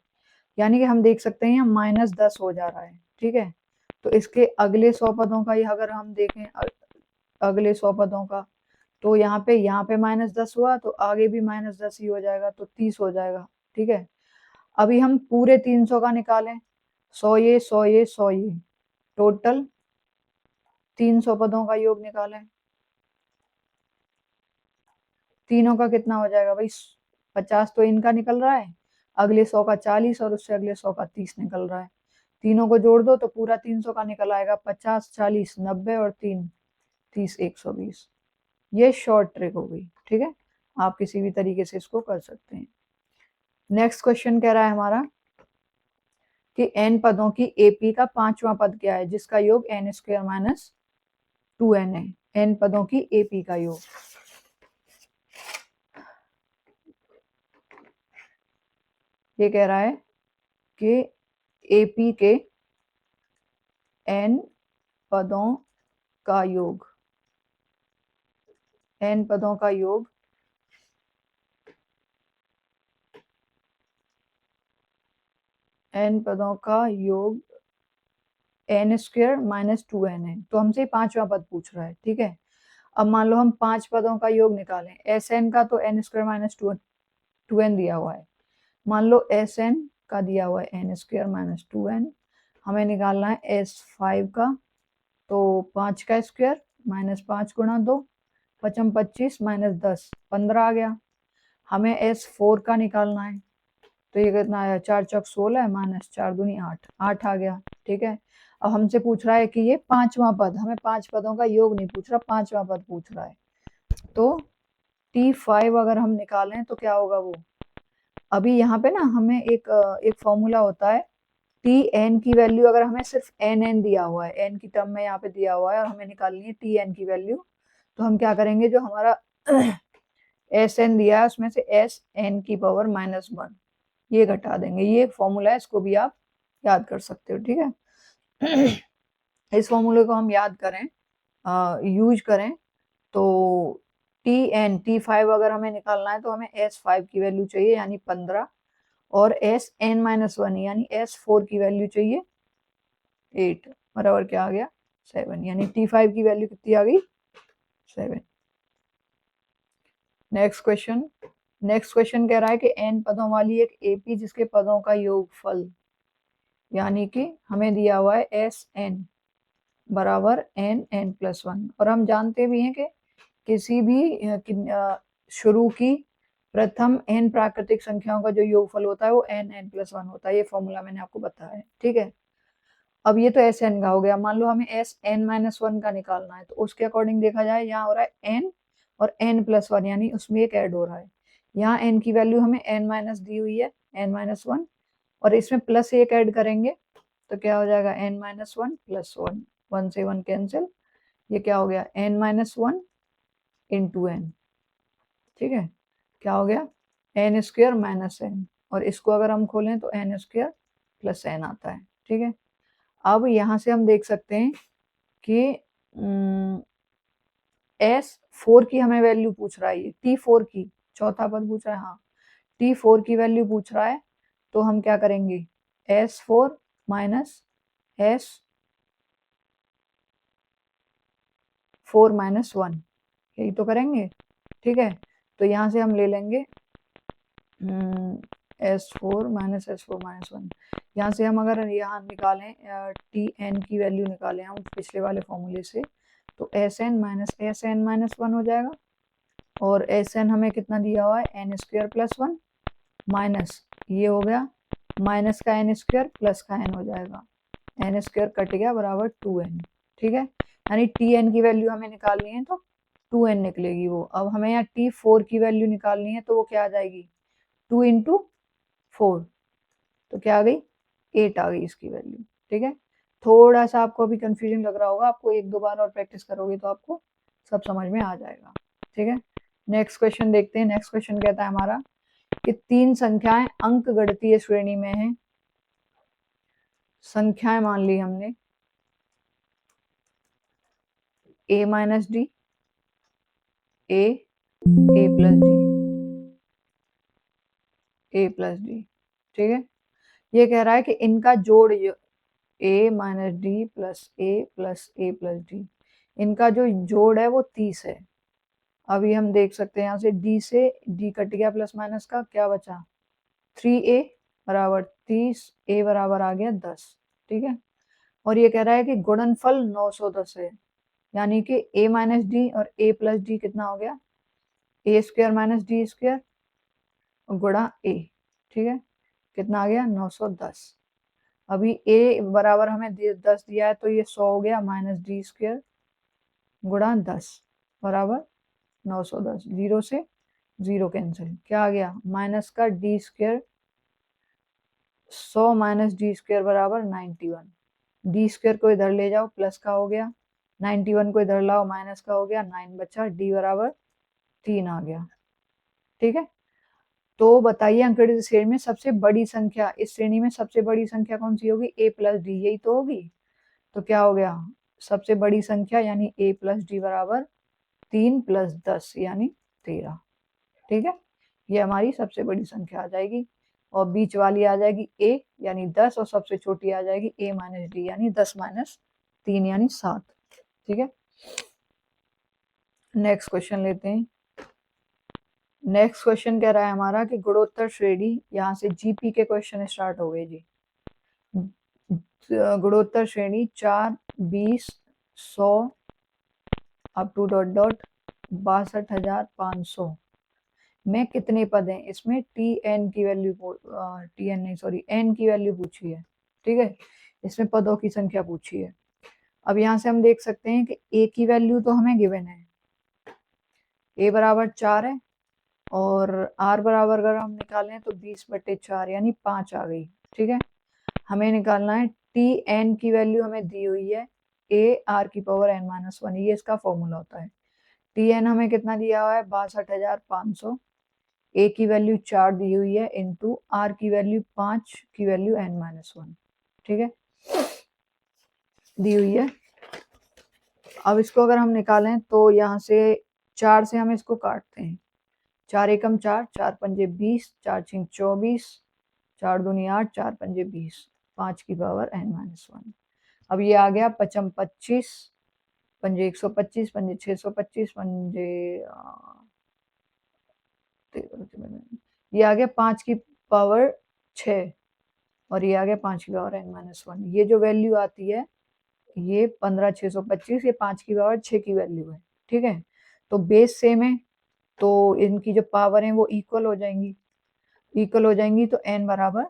यानी कि हम देख सकते हैं यहाँ -10 हो जा रहा है, ठीक है। तो इसके अगले 100 पदों का ही अगर हम देखें, अगले 100 पदों का, तो यहाँ पे -10 हुआ तो आगे भी -10 ही हो जाएगा, तो 30 हो जाएगा, ठीक है। अभी हम पूरे 300 का निकालें, 100 ये 100 ये 100 ये, टोटल 300 पदों का योग निकालें, तीनों का कितना हो जाएगा भाई, 50 तो इनका निकल रहा है, अगले 100 का 40 और उससे अगले 100 का 30 निकल रहा है। तीनों को जोड़ दो तो पूरा 300 का निकल आएगा, 50 40 90 और 3 30 120। ये शॉर्ट ट्रिक हो गई, ठीक है। आप किसी भी तरीके से इसको कर सकते हैं। नेक्स्ट क्वेश्चन कह रहा है हमारा कि n पदों की AP का पांचवा पद क्या है जिसका योग n स्क्वायर माइनस 2n है। n पदों की AP का योग, ये कह रहा है कि AP के n पदों का योग, n पदों का योग n पदों का योग n स्क्वायर माइनस 2n है। तो हमसे पांचवा पद पूछ रहा है, ठीक है। अब मान लो हम 5 पदों का योग निकालें, Sn का तो n स्क्वायर माइनस 2n दिया हुआ है। मान लो Sn का दिया हुआ है n स्क्वायर माइनस 2n, हमें निकालना है S5 का, तो 5 का स्क्वायर माइनस 5 गुणा 2, 5 25 माइनस 10 15 आ गया। हमें S4 का निकालना है, तो ये कितना आया, 4 चौक 16 माइनस 4 दूनी 8, 8 आ गया, ठीक है। अब हमसे पूछ रहा है कि ये पांचवा पद, हमें 5 पदों का योग नहीं पूछ रहा, पांचवा पद पूछ रहा है। तो T5 अगर हम निकालें तो क्या होगा वो, अभी यहाँ पे ना हमें एक फॉर्मूला होता है, Tn की वैल्यू अगर हमें सिर्फ nn दिया हुआ है, n की टर्म में यहाँ पे दिया हुआ है और हमें निकालनी है Tn की वैल्यू, तो हम क्या करेंगे, जो हमारा Sn दिया है उसमें से Sn की पावर -1 ये घटा देंगे। ये एक फॉर्मूला है, इसको भी आप याद कर सकते हो, ठीक है। इस फॉर्मूले को हम याद करें, यूज करें, तो T5 अगर हमें निकालना है तो हमें S5 की वैल्यू चाहिए यानी 15, और Sn-1 यानी S4 की वैल्यू चाहिए 8, बराबर क्या आ गया 7, यानी T5 की वैल्यू कितनी आ गई 7। नेक्स्ट क्वेश्चन कह रहा है कि n पदों वाली एक AP जिसके पदों का योगफल, यानी कि हमें दिया हुआ है Sn बराबर n+1, और हम जानते भी हैं कि किसी भी शुरू की प्रथम n प्राकृतिक संख्याओं का जो योगफल होता है वो n+1 होता है। ये फॉर्मूला मैंने आपको बताया है, ठीक है। अब ये तो Sn का हो गया, मान लो हमें Sn-1 का निकालना है, तो उसके अकॉर्डिंग देखा जाए, यहाँ हो रहा है n और n+1 यानी उसमें एक ऐड हो रहा है। यहाँ n की वैल्यू हमें n- दी हुई है, n-1, और इसमें प्लस एक ऐड करेंगे तो क्या हो जाएगा n-1 + 1, 1 से 1 कैंसिल, ये क्या हो गया n-1 इंटू n, ठीक है। क्या हो गया n स्क्वायर माइनस n, और इसको अगर हम खोलें तो n स्क्वायर प्लस n आता है, ठीक है। अब यहाँ से हम देख सकते हैं कि S4 की हमें वैल्यू पूछ रहा है, ये T4 की, चौथा पद पूछ रहा है, हाँ T4 की वैल्यू पूछ रहा है, तो हम क्या करेंगे S4 माइनस S4 - 1, यही तो करेंगे, ठीक है। तो यहाँ से हम ले लेंगे S4 - S4 - 1, यहाँ से हम अगर यहाँ निकालें Tn की वैल्यू निकालें हम पिछले वाले फॉर्मूले से, तो Sn - Sn-1 हो जाएगा, और Sn हमें कितना दिया हुआ है n स्क्वायर प्लस 1 माइनस, ये हो गया माइनस का n स्क्वायर प्लस का n हो जाएगा, n स्क्वायर कट गया बराबर 2n, ठीक है। यानी Tn की वैल्यू हमें निकालनी है तो 2n निकलेगी वो। अब हमें यहाँ T4 की वैल्यू निकालनी है तो वो क्या आ जाएगी 2 × 4, तो क्या आ गई 8 आ गई इसकी वैल्यू, ठीक है। थोड़ा सा आपको अभी कंफ्यूजन लग रहा होगा, आपको 1-2 बार और प्रैक्टिस करोगे तो आपको सब समझ में आ जाएगा, ठीक है। नेक्स्ट क्वेश्चन देखते हैं। नेक्स्ट क्वेश्चन कहता है हमारा कि 3 संख्याएं अंक गणितीय श्रेणी में हैं। संख्याएं मान ली हमने a - d, a plus D, ठीक है। ये कह रहा है कि इनका जोड़ a - d plus a plus d, इनका जो जोड़ है वो 30 है। अभी हम देख सकते हैं यहाँ से d से d कट गया, प्लस माइनस का क्या बचा 3a बराबर 30, a बराबर आ गया 10, ठीक है। और ये कह रहा है कि गुणनफल 910 है, यानी कि a - d और a प्लस d कितना हो गया ए स्क्वायर माइनस डी स्क्वायर गुणा ए, ठीक है, कितना आ गया 910। अभी ए बराबर हमें 10 दिया है तो ये 100 हो गया, माइनस डी स्क्वायर गुणा 10 बराबर 910। जीरो से जीरो कैंसिल, क्या आ गया माइनस का D square, 100 minus D square बराबर 91। डी स्क्वायर को इधर ले जाओ प्लस का हो गया, 91 को इधर लाओ माइनस का हो गया, 9 बचा, डी बराबर 3 आ गया, ठीक है। तो बताइए अंकगणित श्रेणी में सबसे बड़ी संख्या, इस श्रेणी में सबसे बड़ी संख्या कौन सी होगी, ए प्लस डी, यही तो होगी। तो क्या हो गया सबसे बड़ी संख्या यानी ए प्लस डी बराबर 3 प्लस 10 यानी 13, ठीक है। ये हमारी सबसे बड़ी संख्या आ जाएगी, और बीच वाली आ जाएगी ए यानी 10, और सबसे छोटी आ जाएगी ए माइनस डी यानी 10 माइनस 3 यानी 7, ठीक है। नेक्स्ट क्वेश्चन लेते हैं। नेक्स्ट क्वेश्चन कह रहा है हमारा कि गुणोत्तर श्रेणी, यहाँ से जीपी के क्वेश्चन स्टार्ट हो गए जी। गुणोत्तर श्रेणी 4, 20, 100 अप टू डॉट डॉट 62,500 में कितने पद हैं, इसमें टी एन की वैल्यू, टी एन नहीं सॉरी एन की वैल्यू पूछी है, ठीक है। इसमें पदों की संख्या पूछी है। अब यहाँ से हम देख सकते हैं कि ए की वैल्यू तो हमें गिवन है, ए बराबर 4 है, और आर बराबर अगर हम निकालें तो 20/4 यानी 5 आ गई, ठीक है। हमें निकालना है टी एन की वैल्यू, हमें दी हुई है ए आर की पावर एन माइनस 1, ये इसका फॉर्मूला होता है। टी एन हमें कितना दिया हुआ है 62,500, ए की वैल्यू 4 दी हुई है, इंटू आर की वैल्यू 5 की वैल्यू एन माइनस 1, ठीक है, दी हुई है। अब इसको अगर हम निकालें तो यहाँ से 4 से हम इसको काटते हैं, 4 एकम 4, 4 पंजे 20, 4 छिंग 24, 4 दूनी 8, 4 पंजे 20, 5 की पावर एन माइनस 1। अब ये आ गया 5 25, पंजे 125, पंजे 625, पंजे ये आ गया 5 की पावर 6, और ये आ गया 5 की पावर एन माइनस 1। ये जो वैल्यू आती है ये 15,625, ये 5 की पावर 6 की वैल्यू है, ठीक है। तो बेस सेम है तो इनकी जो पावर है वो इक्वल हो जाएंगी, इक्वल हो जाएंगी तो n बराबर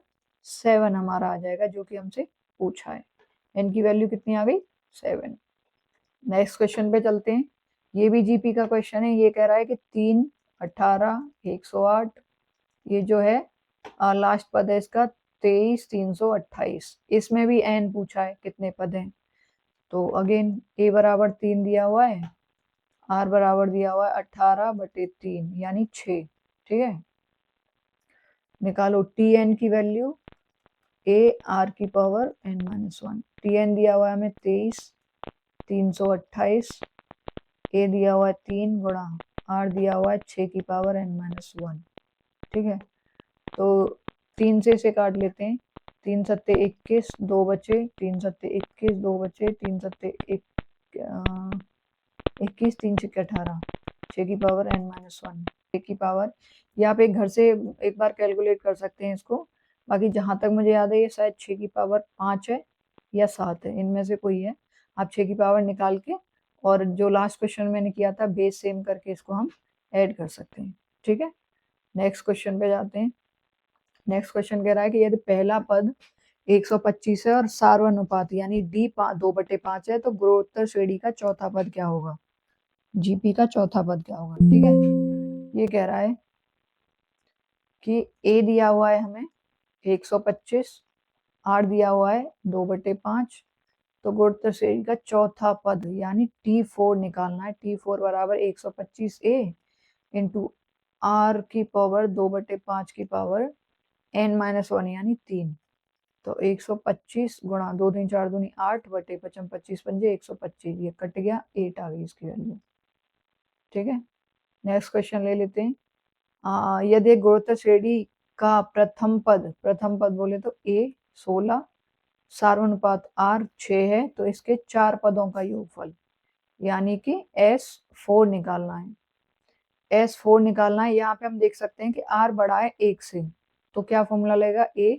7 हमारा आ जाएगा, जो कि हमसे पूछा है। n की वैल्यू कितनी आ गई 7। नेक्स्ट क्वेश्चन पे चलते हैं। ये भी जीपी का क्वेश्चन है। ये कह रहा है कि 3, 18, 108, ये जो है लास्ट पद है इसका 23, 328। इसमें भी n पूछा है कितने पद हैं। तो अगेन a बराबर 3 दिया हुआ है, r बराबर दिया हुआ है 18/3 यानी 6, ठीक है। निकालो टी एन की वैल्यू, ए आर की power n minus 1। T n दिया हुआ है हमें 23, 328, ए दिया हुआ है 3 गुणा आर दिया हुआ है 6 की पावर एन माइनस 1, ठीक है। तो 3 से इसे काट लेते हैं, 3 सत्ते 21, 2 बचे, 3 सत्ते 21, 2 बचे, 3 सत्ते 21, 3 छक्के 18, 6 की पावर एन माइनस 1, 6 की पावर। ये आप एक घर से एक बार कैलकुलेट कर सकते हैं इसको। बाकी जहां तक मुझे याद है ये शायद 6 की पावर 5 है या 7 है, इनमें से कोई है। आप 6 की पावर निकाल के, और जो लास्ट क्वेश्चन मैंने किया था बेस सेम करके इसको हम ऐड कर सकते हैं, ठीक है। नेक्स्ट क्वेश्चन पे जाते हैं। नेक्स्ट क्वेश्चन कह रहा है कि यदि पहला पद 125 है और सार्वनुपात यानी डी 2/5 है तो गुणोत्तर श्रेणी का चौथा पद क्या होगा, जीपी का चौथा पद क्या होगा, ठीक है। ये कह रहा है कि ए दिया हुआ है हमें 125, आर दिया हुआ है 2/5, तो गुणोत्तर श्रेणी का चौथा पद यानी T4 निकालना है। T4 बराबर 125A इंटू आर की पावर 2/5 की पावर n माइनस 1 यानी 3। तो 125 गुणा 2 3 4 दूनी 8 बटे 5 25 पंजे 125, ये कट गया, 8 आ गई इसकी वैल्यू, ठीक है। नेक्स्ट क्वेश्चन ले लेते हैं। यदि गुणोत्तर श्रेणी का प्रथम पद बोले तो a 16, सार्वनुपात r 6 है, तो इसके 4 पदों का योगफल यानी कि S4 निकालना है। S4 निकालना है। यहाँ पे हम देख सकते हैं कि r बड़ा है 1 से, तो क्या फॉर्मूला लेगा a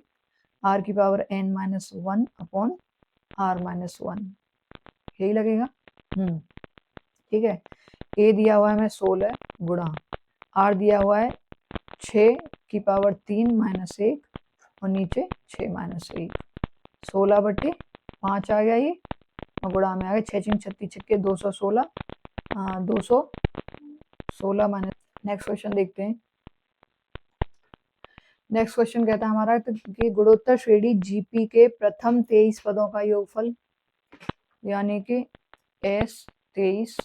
r की power n minus 1 upon r minus 1, यही लगेगा। ठीक है। a दिया हुआ है हमें 16 गुणा r दिया हुआ है 6 की पावर 3 माइनस 1 और नीचे 6 माइनस 1, 16/5 आ गया ये और गुणा में आ गया 6 36 छक्के 216, 216 माइनस। नेक्स्ट क्वेश्चन देखते हैं। नेक्स्ट क्वेश्चन कहता है हमारा कि गुणोत्तर श्रेणी जीपी के प्रथम 23 पदों का योगफल, यानी कि S23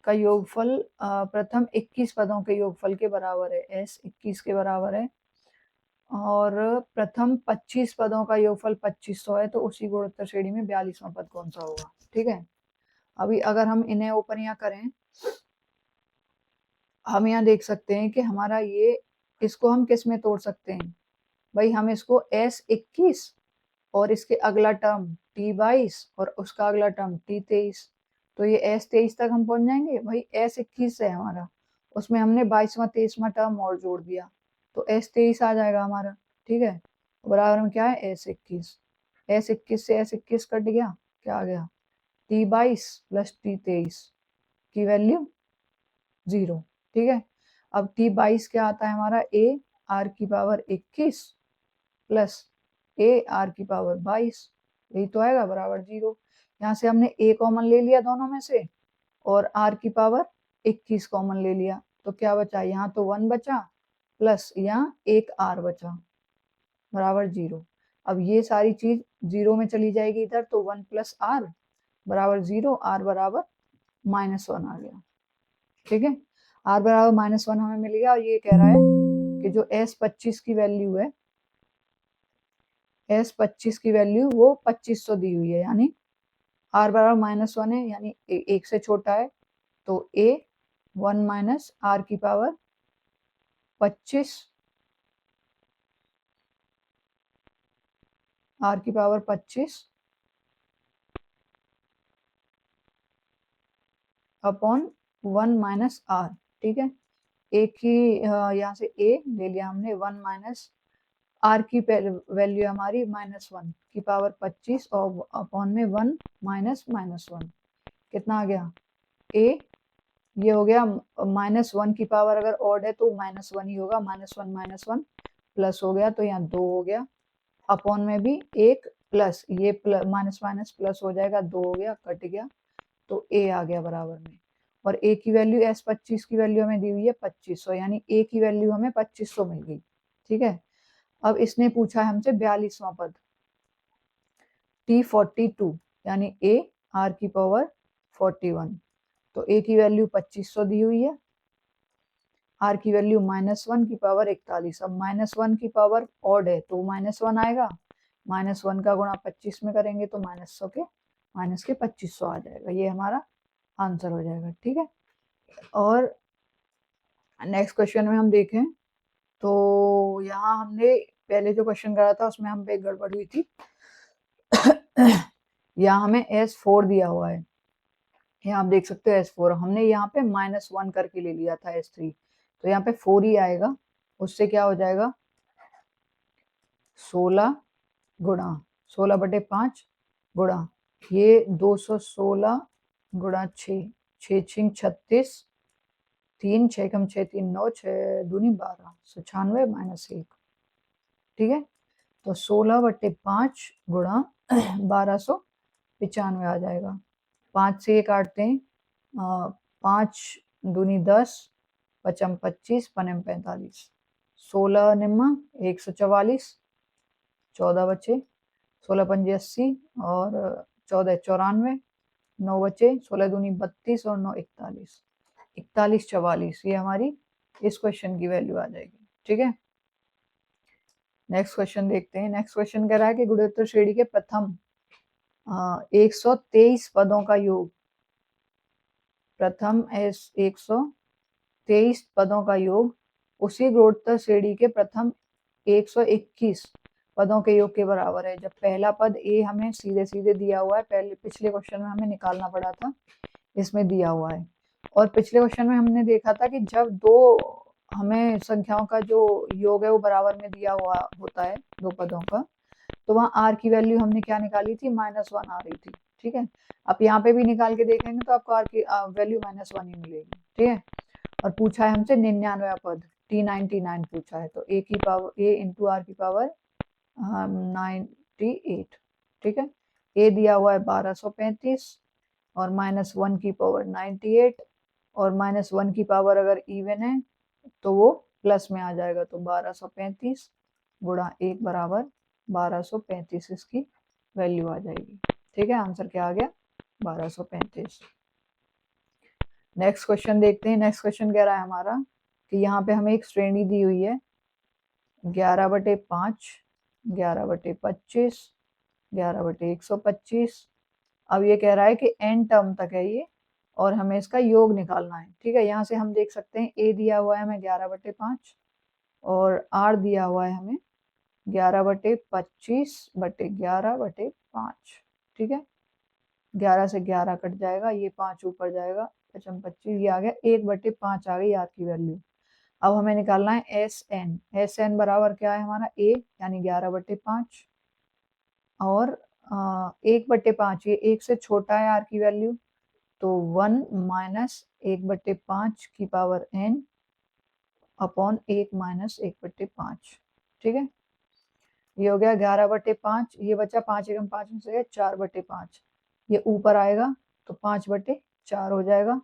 का योगफल प्रथम 21 पदों के योगफल के बराबर है, S21 के बराबर है, और प्रथम 25 पदों का योगफल 2500 है, तो उसी गुणोत्तर श्रेणी में 42वां पद कौन सा होगा। ठीक है, अभी अगर हम इन्हें ओपन यहाँ करें, हम यहाँ देख सकते हैं कि हमारा ये, इसको हम किस में तोड़ सकते हैं भाई, हम इसको S21 और इसके अगला टर्म T22 और उसका अगला टर्म T23, तो ये S23 तक हम पहुंच जाएंगे। भाई S21 है हमारा, उसमें हमने 22वां 23वां टर्म और जोड़ दिया तो S23 आ जाएगा हमारा। ठीक है, बराबर में क्या है S21, S21 से S21 कट गया, क्या आ गया T22 प्लस T23 की वैल्यू 0। ठीक है, अब T22 क्या आता है हमारा, A r की पावर 21 प्लस A r की पावर 22, यही तो आएगा बराबर 0। यहाँ से हमने A कॉमन ले लिया दोनों में से और r की पावर 21 कॉमन ले लिया, तो क्या बचा, यहाँ तो 1 बचा प्लस यहाँ एक r बचा बराबर 0। अब ये सारी चीज 0 में चली जाएगी इधर, तो 1 प्लस r बराबर 0, r बराबर -1 आ गया। ठीक है, r बराबर -1 हमें मिल गया और ये कह रहा है कि जो S25 की वैल्यू है, S25 की वैल्यू वो 2500 दी हुई है, यानी r बराबर -1 है, यानी 1 से छोटा है, तो A 1 माइनस r की पावर 25, r की पावर 25 अपॉन 1 माइनस r। ठीक है, एक ही यहाँ से a ले लिया हमने, 1 माइनस r की वैल्यू हमारी -1 की पावर 25 और अपॉन में 1 माइनस -1, कितना आ गया a, ये हो गया -1 की पावर अगर ऑड है तो -1 ही होगा, -1 प्लस हो गया तो यहाँ 2 हो गया, अपॉन में भी 1 प्लस ये माइनस माइनस प्लस हो जाएगा, 2 हो गया कट गया, तो a आ गया बराबर में। और a की वैल्यू S25 की वैल्यू हमें दी हुई है 2500, यानी a की वैल्यू हमें 2500 मिल गई। ठीक है, अब इसने पूछा है हमसे 42वां पद T42, यानी a r की पावर 41, तो a की वैल्यू 2500 दी हुई है, r की वैल्यू -1 की पावर 41। अब -1 की पावर ऑड है तो -1 आएगा, -1 का गुणा 25 में करेंगे तो -100 के माइनस के 2500 आ जाएगा, ये हमारा आंसर हो जाएगा। ठीक है, और नेक्स्ट क्वेश्चन में हम देखें तो यहाँ हमने पहले जो क्वेश्चन करा था उसमें हम पे एक गड़बड़ हुई थी। यहाँ हमें S4 दिया हुआ है, यहाँ आप देख सकते हो S4, हमने यहाँ पे -1 करके ले लिया था S3, तो यहाँ पे 4 ही आएगा, उससे क्या हो जाएगा 16 गुणा 16/5 गुणा ये 216 गुणा 6, 6 6 36, 3 6 कम 6 3 9, 6 दूनी 12, 96 माइनस 1। ठीक है, तो 16/5 गुणा 1295 आ जाएगा, 5 से ये काटते हैं, 5 दूनी 10, 5 25, 5 45, 16 निम्मा 144, 14 बचे, 16 पंजे 80 और 14 94, 9 बचे, 16 दूनी 32 और 9 41, 41 44, ये हमारी इस क्वेश्चन की वैल्यू आ जाएगी। ठीक है, नेक्स्ट क्वेश्चन देखते हैं। नेक्स्ट क्वेश्चन कह रहा है कि गुणोत्तर श्रेणी के प्रथम 123 पदों का योग, प्रथम 123 पदों का योग उसी गुणोत्तर श्रेणी के प्रथम 121 पदों के योग के बराबर है। जब पहला पद a हमें सीधे सीधे दिया हुआ है, पहले पिछले क्वेश्चन में हमें निकालना पड़ा था, इसमें दिया हुआ है, और पिछले क्वेश्चन में हमने देखा था कि जब दो हमें संख्याओं का जो योग है वो बराबर में दिया हुआ होता है दो पदों का, तो वहाँ r की वैल्यू हमने क्या निकाली थी, -1 आ रही थी। ठीक है, आप यहाँ पे भी निकाल के देखेंगे तो आपको r की वैल्यू -1 ही मिलेगी। ठीक है, और पूछा है हमसे 99वां पद, T99 पूछा है, तो a की पावर a इंटू आर की पावर 98, ठीक है। a दिया हुआ है 1235 और -1 की पावर 98, और -1 की पावर अगर इवन है तो वो प्लस में आ जाएगा, तो 1235 गुणा 1 बराबर 1235 इसकी वैल्यू आ जाएगी, ठीक है। आंसर क्या आ गया? 1235। नेक्स्ट क्वेश्चन देखते हैं। नेक्स्ट क्वेश्चन कह रहा है हमारा कि यहाँ पे हमें एक श्रेणी दी हुई है 11/5, 11/25, 11/125। अब ये कह रहा है कि n टर्म तक है ये, और हमें इसका योग निकालना है, ठीक है। यहाँ से हम देख सकते हैं a दिया हुआ है हमें 11/5 और r दिया हुआ है हमें 11/25/11/5, ठीक है। 11 से 11 कट जाएगा, ये 5 ऊपर जाएगा, 25, ये आ गया 1/5 आ गई आर की वैल्यू। अब हमें निकालना है एस एन। एस एन बराबर क्या है हमारा a यानी 11/5 और 1/5, ये 1 से छोटा है आर की वैल्यू, तो 1 माइनस 1/5 की पावर n अपॉन 1 माइनस 1/5, ठीक है। ये हो गया 11/5, ये बचा 5 एकम 5 में से 4/5, ये ऊपर आएगा तो 5/4 हो जाएगा,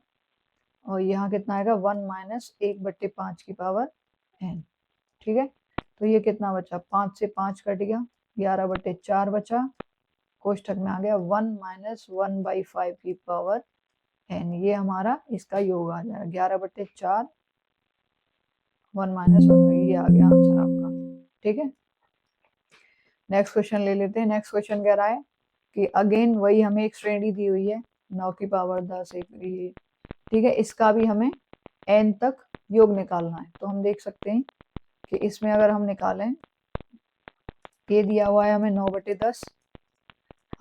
और यहाँ कितना आएगा 1 माइनस 1/5 की पावर n, ठीक है। तो ये कितना बचा, 5 से 5 कट गया, 11/4 बचा, कोष्ठक में आ गया 1 माइनस 1/5 की पावर n, ये हमारा इसका योग आ जाएगा 11/4 1 माइनस 1, ये आ गया आंसर आपका, ठीक है। नेक्स्ट क्वेश्चन ले लेते हैं। नेक्स्ट क्वेश्चन कह रहा है कि अगेन वही हमें एक श्रेणी दी हुई है 9 की पावर 10, ये ठीक है, इसका भी हमें n तक योग निकालना है। तो हम देख सकते हैं कि इसमें अगर हम निकालें, a दिया हुआ है हमें 9/10,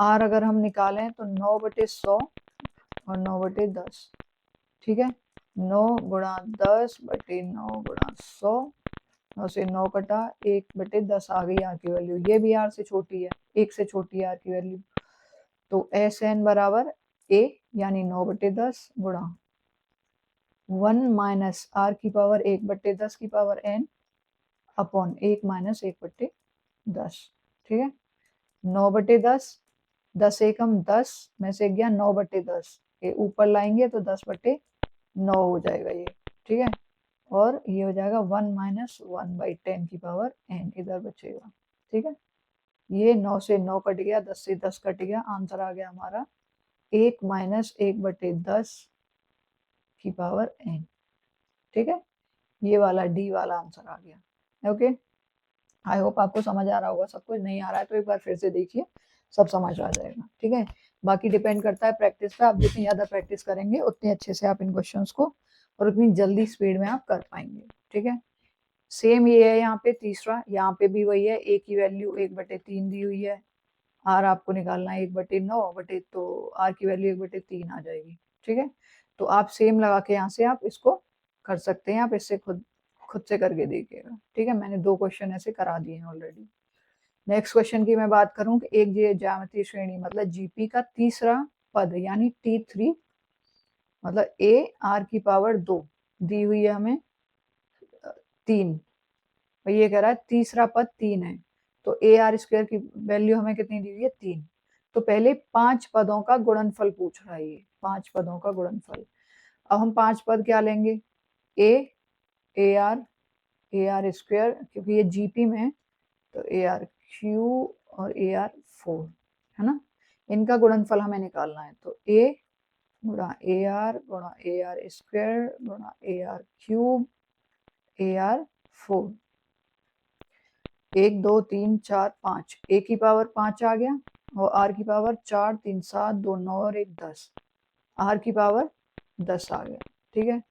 r अगर हम निकालें तो 9/100 और 9/10, ठीक है। 9 गुणा 10/9 गुणा 100, 9 से 9 कटा, 1/10 आ गई आर की वैल्यू, ये भी आर से छोटी है, 1 से छोटी है आर की वैल्यू, तो एस एन बराबर a यानी 9/10 गुणा 1 माइनस आर की पावर 1/10 की पावर n अपॉन 1 माइनस 1/10, ठीक है। 9/10, 10 एकम 10 में से गया 9/10, ये ऊपर लाएंगे तो 10/9 हो जाएगा ये, ठीक है। और ये हो जाएगा 1 माइनस 1/10 की पावर n इधर बचेगा, ठीक है। ये 9 से 9 कट गया, 10 से 10 कट गया, आंसर आ गया हमारा 1 माइनस 1/10 की पावर n, ठीक है। ये वाला डी वाला आंसर आ गया। ओके, आई होप आपको समझ आ रहा होगा। सब कुछ नहीं आ रहा है तो एक बार फिर से देखिए, सब समझ आ जाएगा, ठीक है। बाकी डिपेंड करता है प्रैक्टिस पे, आप जितनी ज़्यादा प्रैक्टिस करेंगे उतने अच्छे से आप इन क्वेश्चंस को और उतनी जल्दी स्पीड में आप कर पाएंगे, ठीक है। सेम ये है यहाँ पे तीसरा, यहाँ पे भी वही है, a की वैल्यू 1/3 दी हुई है, r आपको निकालना है 1/9 तो r की वैल्यू 1/3 आ जाएगी, ठीक है। तो आप सेम लगा के यहाँ से आप इसको कर सकते हैं, आप इससे खुद से करके देखिएगा, ठीक है। मैंने 2 क्वेश्चन ऐसे करा दिए हैं ऑलरेडी। नेक्स्ट क्वेश्चन की मैं बात करूं कि एक ज्यामितीय श्रेणी मतलब जीपी का तीसरा पद यानी T3 मतलब a r की पावर 2 दी हुई है हमें 3, और ये कह रहा है तीसरा पद 3 है, तो ए आर स्क्वायर की वैल्यू हमें कितनी दी हुई है 3। तो पहले 5 पदों का गुणनफल पूछ रहा है, ये 5 पदों का गुणनफल। अब हम 5 पद क्या लेंगे, ए आर स्क्वायर, क्योंकि ये जीपी में है तो ए आर क्यू और ए आर 4 है ना, इनका गुणनफल हमें निकालना है। तो ए गुणा ए आर स्क्वायर गुणा A R cube A R 4, 1 2 3 4 5, ए की पावर 5 आ गया और आर की पावर 4 3 7 2 9 और 1 10, आर की पावर 10 आ गया, ठीक है।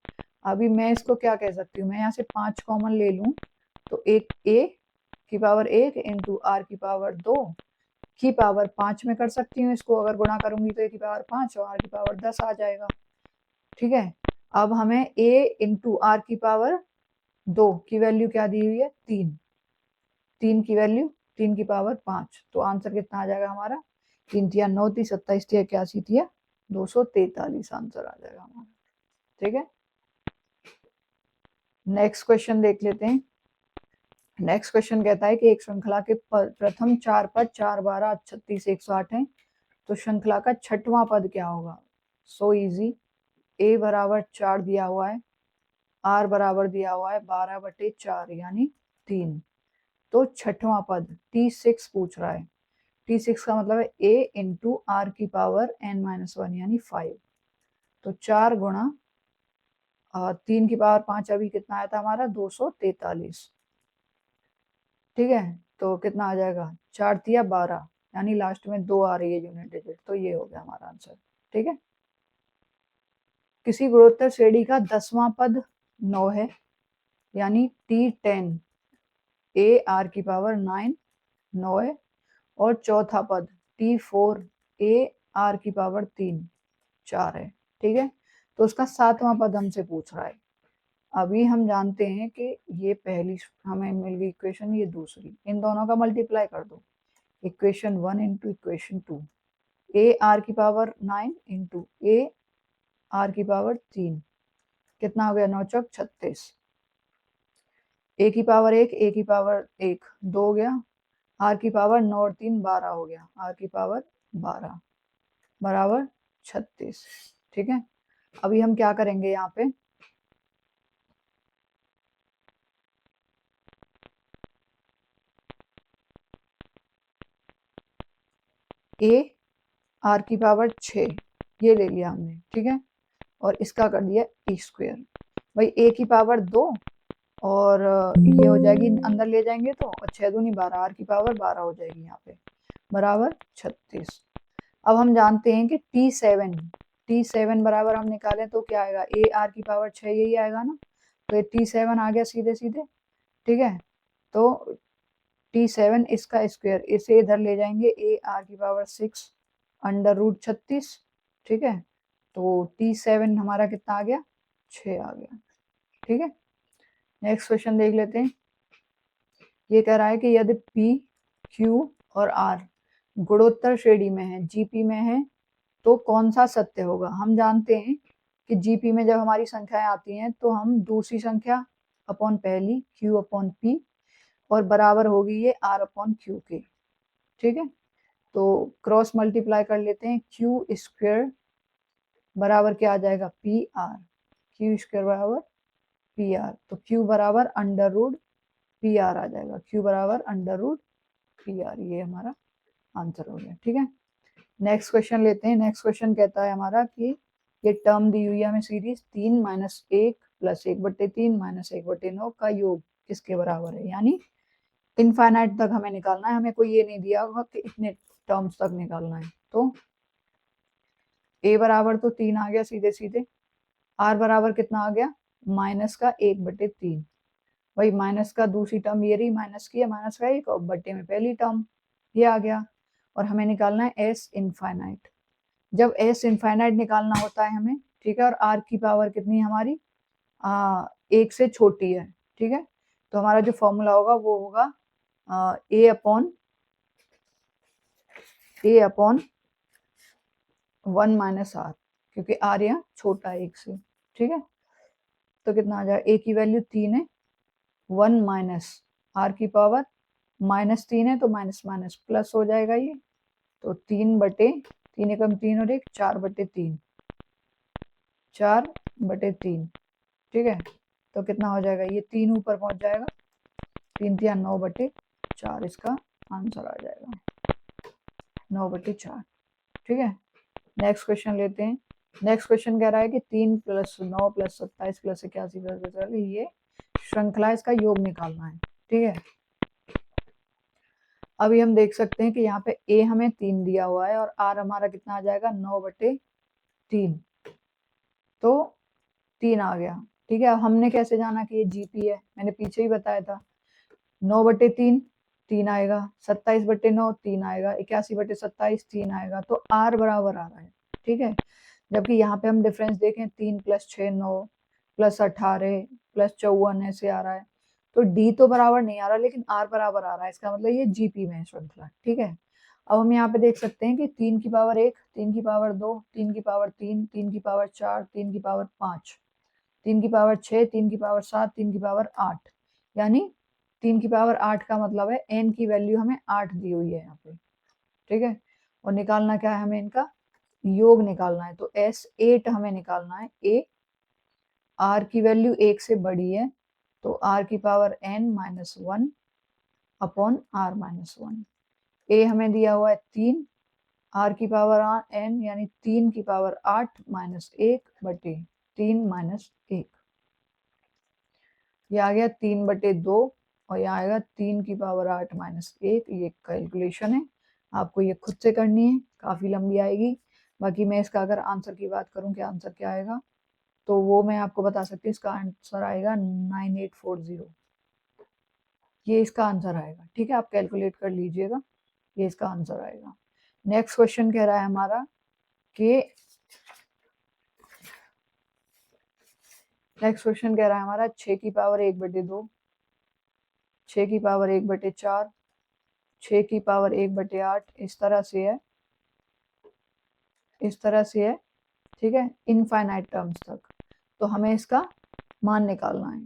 अभी मैं इसको क्या कह सकती हूँ, मैं यहाँ से 5 कॉमन ले लूँ तो एक ए की पावर 1 इंटू आर की पावर 2 की पावर 5 में कर सकती हूँ इसको, अगर गुणा करूंगी तो ए की पावर 5 और आर की पावर 10 आ जाएगा, ठीक है। अब हमें ए इंटू आर की पावर 2 की वैल्यू क्या दी हुई है 3, 3 की वैल्यू 3 की पावर 5, तो आंसर कितना आ जाएगा हमारा 3 तिया 9 थी 27 थी 81 थी 243 आंसर आ जाएगा हमारा, ठीक है। नेक्स्ट क्वेश्चन देख लेते हैं। नेक्स्ट क्वेश्चन कहता है कि एक श्रृंखला के प्रथम 4 पद 4, 12, 36, 108 है, तो श्रृंखला का छठवां पद क्या होगा? So easy. ए बराबर 4 दिया हुआ है, आर बराबर दिया हुआ है 12/4 यानी 3, तो छठवां पद T6 पूछ रहा है। T6 का मतलब है A इंटू आर की पावर n-1 यानी 5, तो 4 गुणा 3 की पावर 5, अभी कितना आया था हमारा 243। ठीक है, तो कितना आ जाएगा 4 तिया 12, यानी लास्ट में 2 आ रही है यूनिट डिजिट, तो ये हो गया हमारा आंसर। ठीक है, किसी गुणोत्तर श्रेणी का 10वां पद 9 है, यानी T10 A आर की पावर 9 9 है, और चौथा पद T4 A आर की पावर 3 4 है। ठीक है, तो उसका 7वां पद हमसे पूछ रहा है। अभी हम जानते हैं कि ये पहली हमें मिल गई इक्वेशन, ये दूसरी, इन दोनों का मल्टीप्लाई कर दो। इक्वेशन 1 इंटू इक्वेशन 2, ए आर की पावर 9 इंटू ए आर की पावर 3, कितना हो गया 9 चौक 36, ए की पावर 1, ए की पावर 1 2 हो गया, आर की पावर 9 और 3 12 हो गया, आर की पावर 12 बराबर 36। ठीक है, अभी हम क्या करेंगे यहाँ पे, ए आर की पावर 6 ये ले लिया हमने। ठीक है, और इसका कर दिया ए स्क्वायर, भाई ए की पावर 2 और ये हो जाएगी अंदर ले जाएंगे तो, और 6 दूनी 12, आर की पावर 12 हो जाएगी यहाँ पे बराबर 36। अब हम जानते हैं कि T7 बराबर हम निकालें तो क्या आएगा, ए आर की पावर 6 यही आएगा ना, तो ये T7 आ गया सीधे सीधे। ठीक है, तो T7 इसका स्क्वायर, इसे इधर ले जाएंगे, ए आर की पावर 6 अंडर रूट 36। ठीक है, तो T7 हमारा कितना आ गया 6 आ गया। ठीक है, नेक्स्ट क्वेश्चन देख लेते हैं। ये कह रहा है कि यदि P, Q और R गुणोत्तर श्रेणी में है, GP में है, तो कौन सा सत्य होगा? हम जानते हैं कि GP में जब हमारी संख्याएं आती हैं तो हम दूसरी संख्या अपॉन पहली Q अपॉन P और बराबर होगी ये R अपॉन Q के। ठीक है, तो क्रॉस मल्टीप्लाई कर लेते हैं, Q स्क्वायर बराबर क्या आ जाएगा PR, Q स्क्वायर बराबर PR, तो Q बराबर अंडर रूट PR आ जाएगा, Q बराबर अंडर रूट PR, ये हमारा आंसर हो गया। ठीक है, नेक्स्ट क्वेश्चन लेते हैं। नेक्स्ट क्वेश्चन कहता है हमारा कि ये टर्म दी हुई है हमें सीरीज 3 माइनस 1 प्लस 1/3 माइनस 1/9 का योग किसके बराबर है, यानी इनफाइनाइट तक हमें निकालना है, हमें कोई ये नहीं दिया होगा कि इतने टर्म्स तक निकालना है। तो ए बराबर तो 3 आ गया सीधे सीधे, आर बराबर कितना आ गया माइनस का 1/3, वही माइनस का दूसरी टर्म ये रही, माइनस की है, माइनस का 1 और बट्टे में पहली टर्म ये आ गया, और हमें निकालना है एस इनफाइनाइट। जब एस इनफाइनाइट निकालना होता है हमें, ठीक है, और आर की पावर कितनी है हमारी 1 से छोटी है। ठीक है, तो हमारा जो फॉर्मूला होगा वो होगा ए अपॉन 1 माइनस आर, क्योंकि आर यहाँ छोटा है 1 से। ठीक है, तो कितना आ जाएगा, ए की वैल्यू 3 है, 1 माइनस आर की पावर -3 है, तो माइनस माइनस प्लस हो जाएगा ये, तो 3 एकम 3 और 1 4/3 4/3। ठीक है, तो कितना हो जाएगा, ये 3 ऊपर पहुंच जाएगा, 3 तिया 9/4, इसका आंसर आ जाएगा 9/4। ठीक है, नेक्स्ट क्वेश्चन लेते हैं। नेक्स्ट क्वेश्चन कह रहा है कि 3 + 9 + 27 + 81 + 42, ये श्रृंखला इसका योग निकालना है। ठीक है, अभी हम देख सकते हैं कि यहाँ पे ए हमें 3 दिया हुआ है और आर हमारा कितना आ जाएगा 9/3, तो 3 आ गया। ठीक है, अब हमने कैसे जाना कि ये जीपी है, मैंने पीछे ही बताया था, 9/3 3 आएगा, 27/9 3 आएगा, 81/27 3 आएगा, तो आर बराबर आ रहा है। ठीक है, जबकि यहाँ पे हम डिफरेंस देखें 3 + 6 9 + 18 + 54 ऐसे आ रहा है, तो डी तो बराबर नहीं आ रहा लेकिन आर बराबर आ रहा है, इसका मतलब ये जीपी में है श्रृंखला। ठीक है, अब हम यहाँ पे देख सकते हैं कि 3 की पावर 1, 3 की पावर 2, 3 की पावर 3, 3 की पावर 4, 3 की पावर 5, 3 की पावर 6, 3 की पावर 7, 3 की पावर 8, यानी 3 की पावर 8 का मतलब है n की वैल्यू हमें 8 दी हुई है यहाँ पे, ठीक है। और निकालना क्या है हमें, इनका योग निकालना है। तो S8 हमें निकालना है। a r की वैल्यू 1 से बड़ी है, तो r की power n-1 upon r-1। a हमें दिया हुआ है 3, r की पावर n यानी 3 की पावर 8 माइनस 1 बटे 3 माइनस 1, ये आ गया 3/2, और यहाँ आएगा 3 की पावर 8 माइनस 1। ये कैलकुलेशन है, आपको ये खुद से करनी है, काफ़ी लंबी आएगी। बाकी मैं इसका अगर आंसर की बात करूँ कि आंसर क्या आएगा, तो वो मैं आपको बता सकती हूँ। इसका आंसर आएगा 9840, ये इसका आंसर आएगा, ठीक है। आप कैलकुलेट कर लीजिएगा, ये इसका आंसर आएगा। नेक्स्ट क्वेश्चन कह रहा है हमारा कि नेक्स्ट क्वेश्चन कह रहा है हमारा 6 की पावर 1/2, 6 की पावर 1/4, 6 की पावर 1/8, इस तरह से है, इस तरह से है, ठीक है, इनफाइनाइट टर्म्स तक। तो हमें इसका मान निकालना है।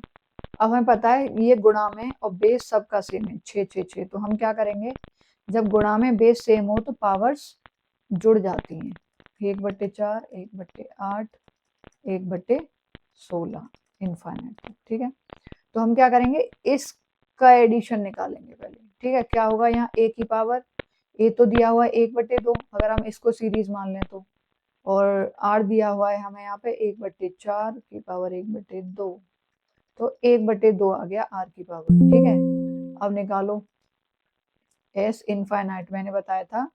अब हमें पता है ये गुणा में और बेस सबका सेम है, 6 6 6। तो हम क्या करेंगे, जब गुणा में बेस सेम हो तो पावर्स जुड़ जाती हैं। 1/4, 1/8, 1/16 इनफाइनाइट, ठीक है। तो हम क्या करेंगे, इसका एडिशन निकालेंगे पहले, ठीक है। क्या होगा, यहाँ a की पावर, a तो दिया हुआ है 1/2, अगर हम इसको सीरीज मान लें तो, और r दिया हुआ है हमें यहाँ पे 1/4 की पावर 1/2, तो 1/2 आ गया r की पावर, ठीक है। अब निकालो s इनफाइनाइट, मैंने बताया था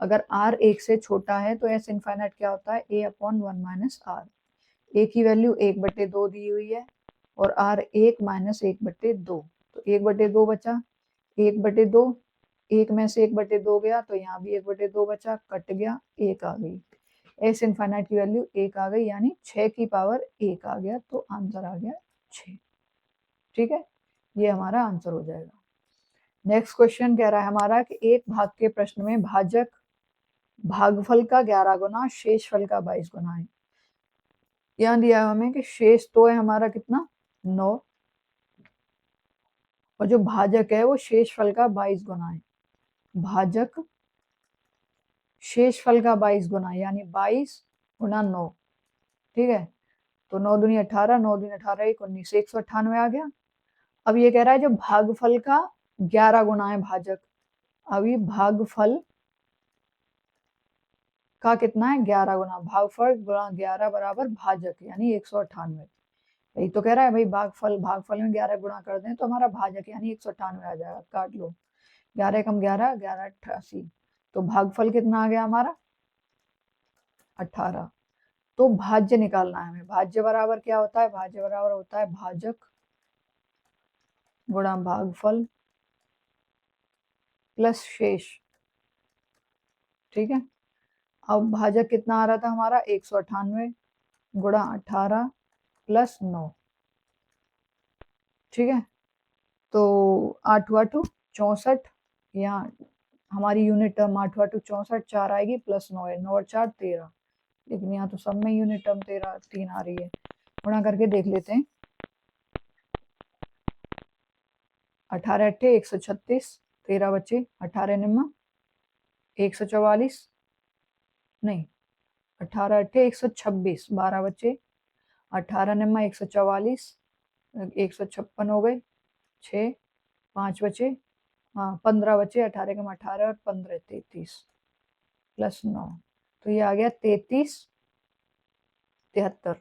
अगर r 1 से छोटा है तो s इनफाइनाइट क्या होता है, a/1 माइनस r। a की वैल्यू 1/2 दी हुई है और r 1 माइनस 1/2, तो 1/2 बचा, 1/2, 1 में से 1/2 गया तो यहाँ भी 1/2 बचा, कट गया, 1 आ गई। s इनफाइनाइट की वैल्यू 1 आ गई, यानी 6 की पावर 1 आ गया, तो आंसर आ गया 6, ठीक है। ये हमारा आंसर हो जाएगा। नेक्स्ट क्वेश्चन कह रहा है हमारा कि एक भाग के प्रश्न में भाजक भागफल का 11 गुना शेषफल का 22 गुना है। यहाँ दिया है हमें कि शेष तो है हमारा कितना, 9, और जो भाजक है वो शेषफल का 22 गुना है। भाजक शेषफल का 22 गुना, यानी 22 गुना 9, ठीक है। तो 9 दूनी 18, 9 दूनी 18, 1 19, 198 आ गया। अब ये कह रहा है जो भागफल का 11 गुना है भाजक, अभी भागफल का कितना है, 11 गुना, भागफल गुना 11 बराबर भाजक, यानी 198। यही तो कह रहा है भाई, भागफल में 11 गुणा कर दें तो हमारा भाजक यानी 198 आ जाएगा। काट लो, 11 कम 11, 11 88, तो भागफल कितना आ गया हमारा 18। तो भाज्य निकालना है हमें। भाज्य बराबर क्या होता है, भाज्य बराबर होता है भाजक गुणा भागफल प्लस शेष, ठीक है। अब भाजक कितना आ रहा था हमारा 198 गुणा 18 प्लस 9, ठीक है। तो 8 8 64, यहाँ हमारी यूनिट टर्म 8 8 64, 4 आएगी प्लस 9 है, 9 और 4 13, लेकिन यहाँ तो सब में यूनिट टर्म 13 3 आ रही है। गुणा करके देख लेते हैं, 18 8 136, 13 बचे, 18 निम्मा 144, नहीं 18 8 126, 12 बचे, 18 निम्मा 144, 156 हो गए, 6 5 बचे, हाँ 15 बचे, 18 कम 18 और 15 33 प्लस 9, तो ये आ गया 33 73,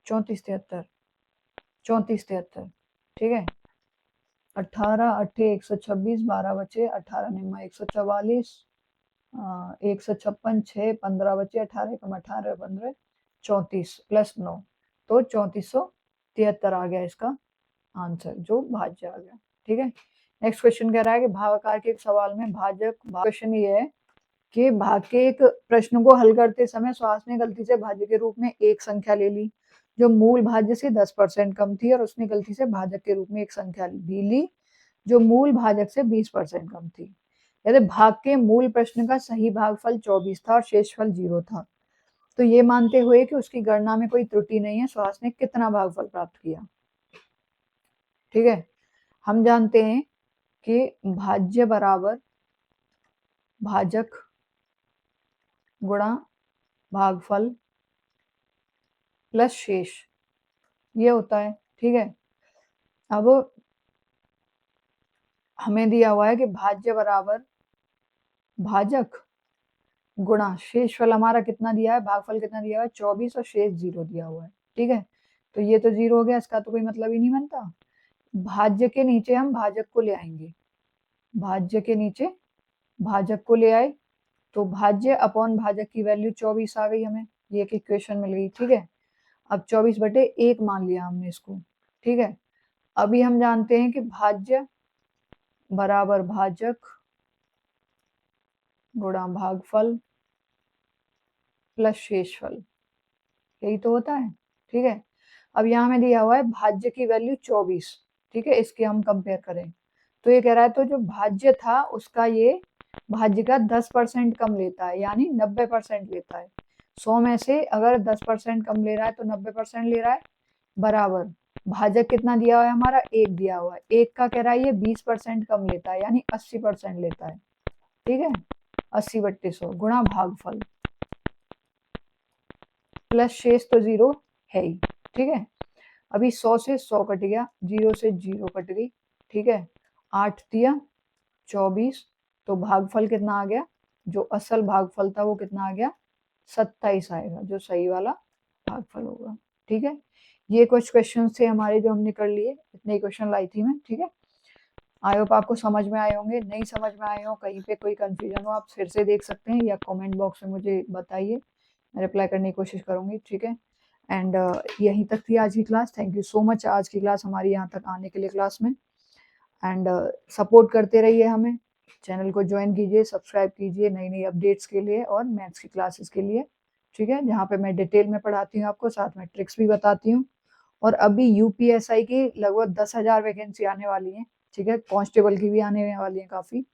34 73, 34 73, ठीक है। 18 8 126, 12 बचे, 18 निम्मा 144, 156, 6 15 बचे, 18 कम 18 15 34 प्लस 9, तो 3473 आ गया इसका आंसर, जो भाज्य आ गया, ठीक है। नेक्स्ट क्वेश्चन कह रहा है कि भागाकार के एक सवाल में भाजक, क्वेश्चन ये है कि भाग के एक प्रश्न को हल करते समय सुहास ने गलती से भाज्य के रूप में एक संख्या ले ली जो मूल भाज्य से 10% कम थी, और उसने गलती से भाजक के रूप में एक संख्या भी ली जो मूल भाजक से 20% कम थी। यदि भाग के मूल प्रश्न का सही भागफल 24 था और शेषफल 0 था, तो ये मानते हुए कि उसकी गणना में कोई त्रुटि नहीं है, सुहास ने कितना भागफल प्राप्त किया। ठीक है, हम जानते हैं कि भाज्य बराबर भाजक गुणा भागफल प्लस शेष, ये होता है। ठीक है, अब हमें दिया हुआ है कि भाज्य बराबर भाजक गुणा शेषफल, हमारा कितना दिया है, भागफल कितना दिया हुआ है 24 और शेष 0 दिया हुआ है। ठीक है, तो ये तो 0 हो गया, इसका तो कोई मतलब ही नहीं बनता। भाज्य के नीचे हम भाजक को ले आएंगे, भाज्य के नीचे भाजक को ले आए तो भाज्य अपॉन भाजक की वैल्यू 24 आ गई, हमें ये एक इक्वेशन मिल गई। ठीक है, अब 24/1 मान लिया हमने इसको। ठीक है, अभी हम जानते हैं कि भाज्य बराबर भाजक गुणा भागफल प्लस शेषफल, यही तो होता है। ठीक है, अब यहाँ में दिया हुआ है भाज्य की वैल्यू 24। ठीक है, इसके हम कंपेयर करें तो ये कह रहा है तो जो भाज्य था उसका ये भाज्य का 10% कम लेता है, यानी 90% लेता है। 100 में से अगर 10% कम ले रहा है तो 90% ले रहा है, बराबर भाजक कितना दिया हुआ है हमारा 1 दिया हुआ है, 1 का कह रहा है ये 20% कम लेता है, यानी 80% लेता है। ठीक है, 80/100 गुणा भागफल प्लस शेष तो 0 है ही। ठीक है, अभी 100 से 100 कट गया, 0 से 0 कट गई। ठीक है, 8 दिया 24, तो भागफल कितना आ गया, जो असल भागफल था वो कितना आ गया 27 आएगा, जो सही वाला भागफल होगा। ठीक है, ये कुछ क्वेश्चन थे हमारे जो हमने कर लिए, इतने क्वेश्चन लाई थी मैं। ठीक है, आई होप आपको समझ में आए होंगे, नहीं समझ में आए हो, कहीं पे कोई कंफ्यूजन हो आप फिर से देख सकते हैं या कमेंट बॉक्स में मुझे बताइए, मैं रिप्लाई करने की कोशिश करूंगी। ठीक है, एंड यहीं तक थी आज की class. Thank you so much आज की क्लास हमारी यहाँ तक आने के लिए क्लास में, एंड सपोर्ट करते रहिए हमें, चैनल को ज्वाइन कीजिए, सब्सक्राइब कीजिए नई नई अपडेट्स के लिए और मैथ्स की क्लासेस के लिए। ठीक है, जहाँ पे मैं डिटेल में पढ़ाती हूँ आपको, साथ में ट्रिक्स भी बताती हूँ। और अभी यूपीएसआई की लगभग 10,000 वैकेंसी आने वाली है। ठीक है, कांस्टेबल की भी आने वाली है काफ़ी,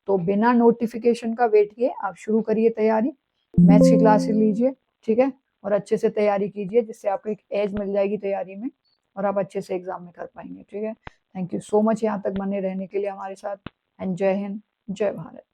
तो बिना नोटिफिकेशन का वेट किए आप शुरू करिए तैयारी, मैथ्स की क्लासेस लीजिए। ठीक है, और अच्छे से तैयारी कीजिए, जिससे आपको एक एज मिल जाएगी तैयारी में और आप अच्छे से एग्जाम में कर पाएंगे। ठीक है, थैंक यू सो मच यहाँ तक बने रहने के लिए हमारे साथ, एंड जय हिंद, जय भारत।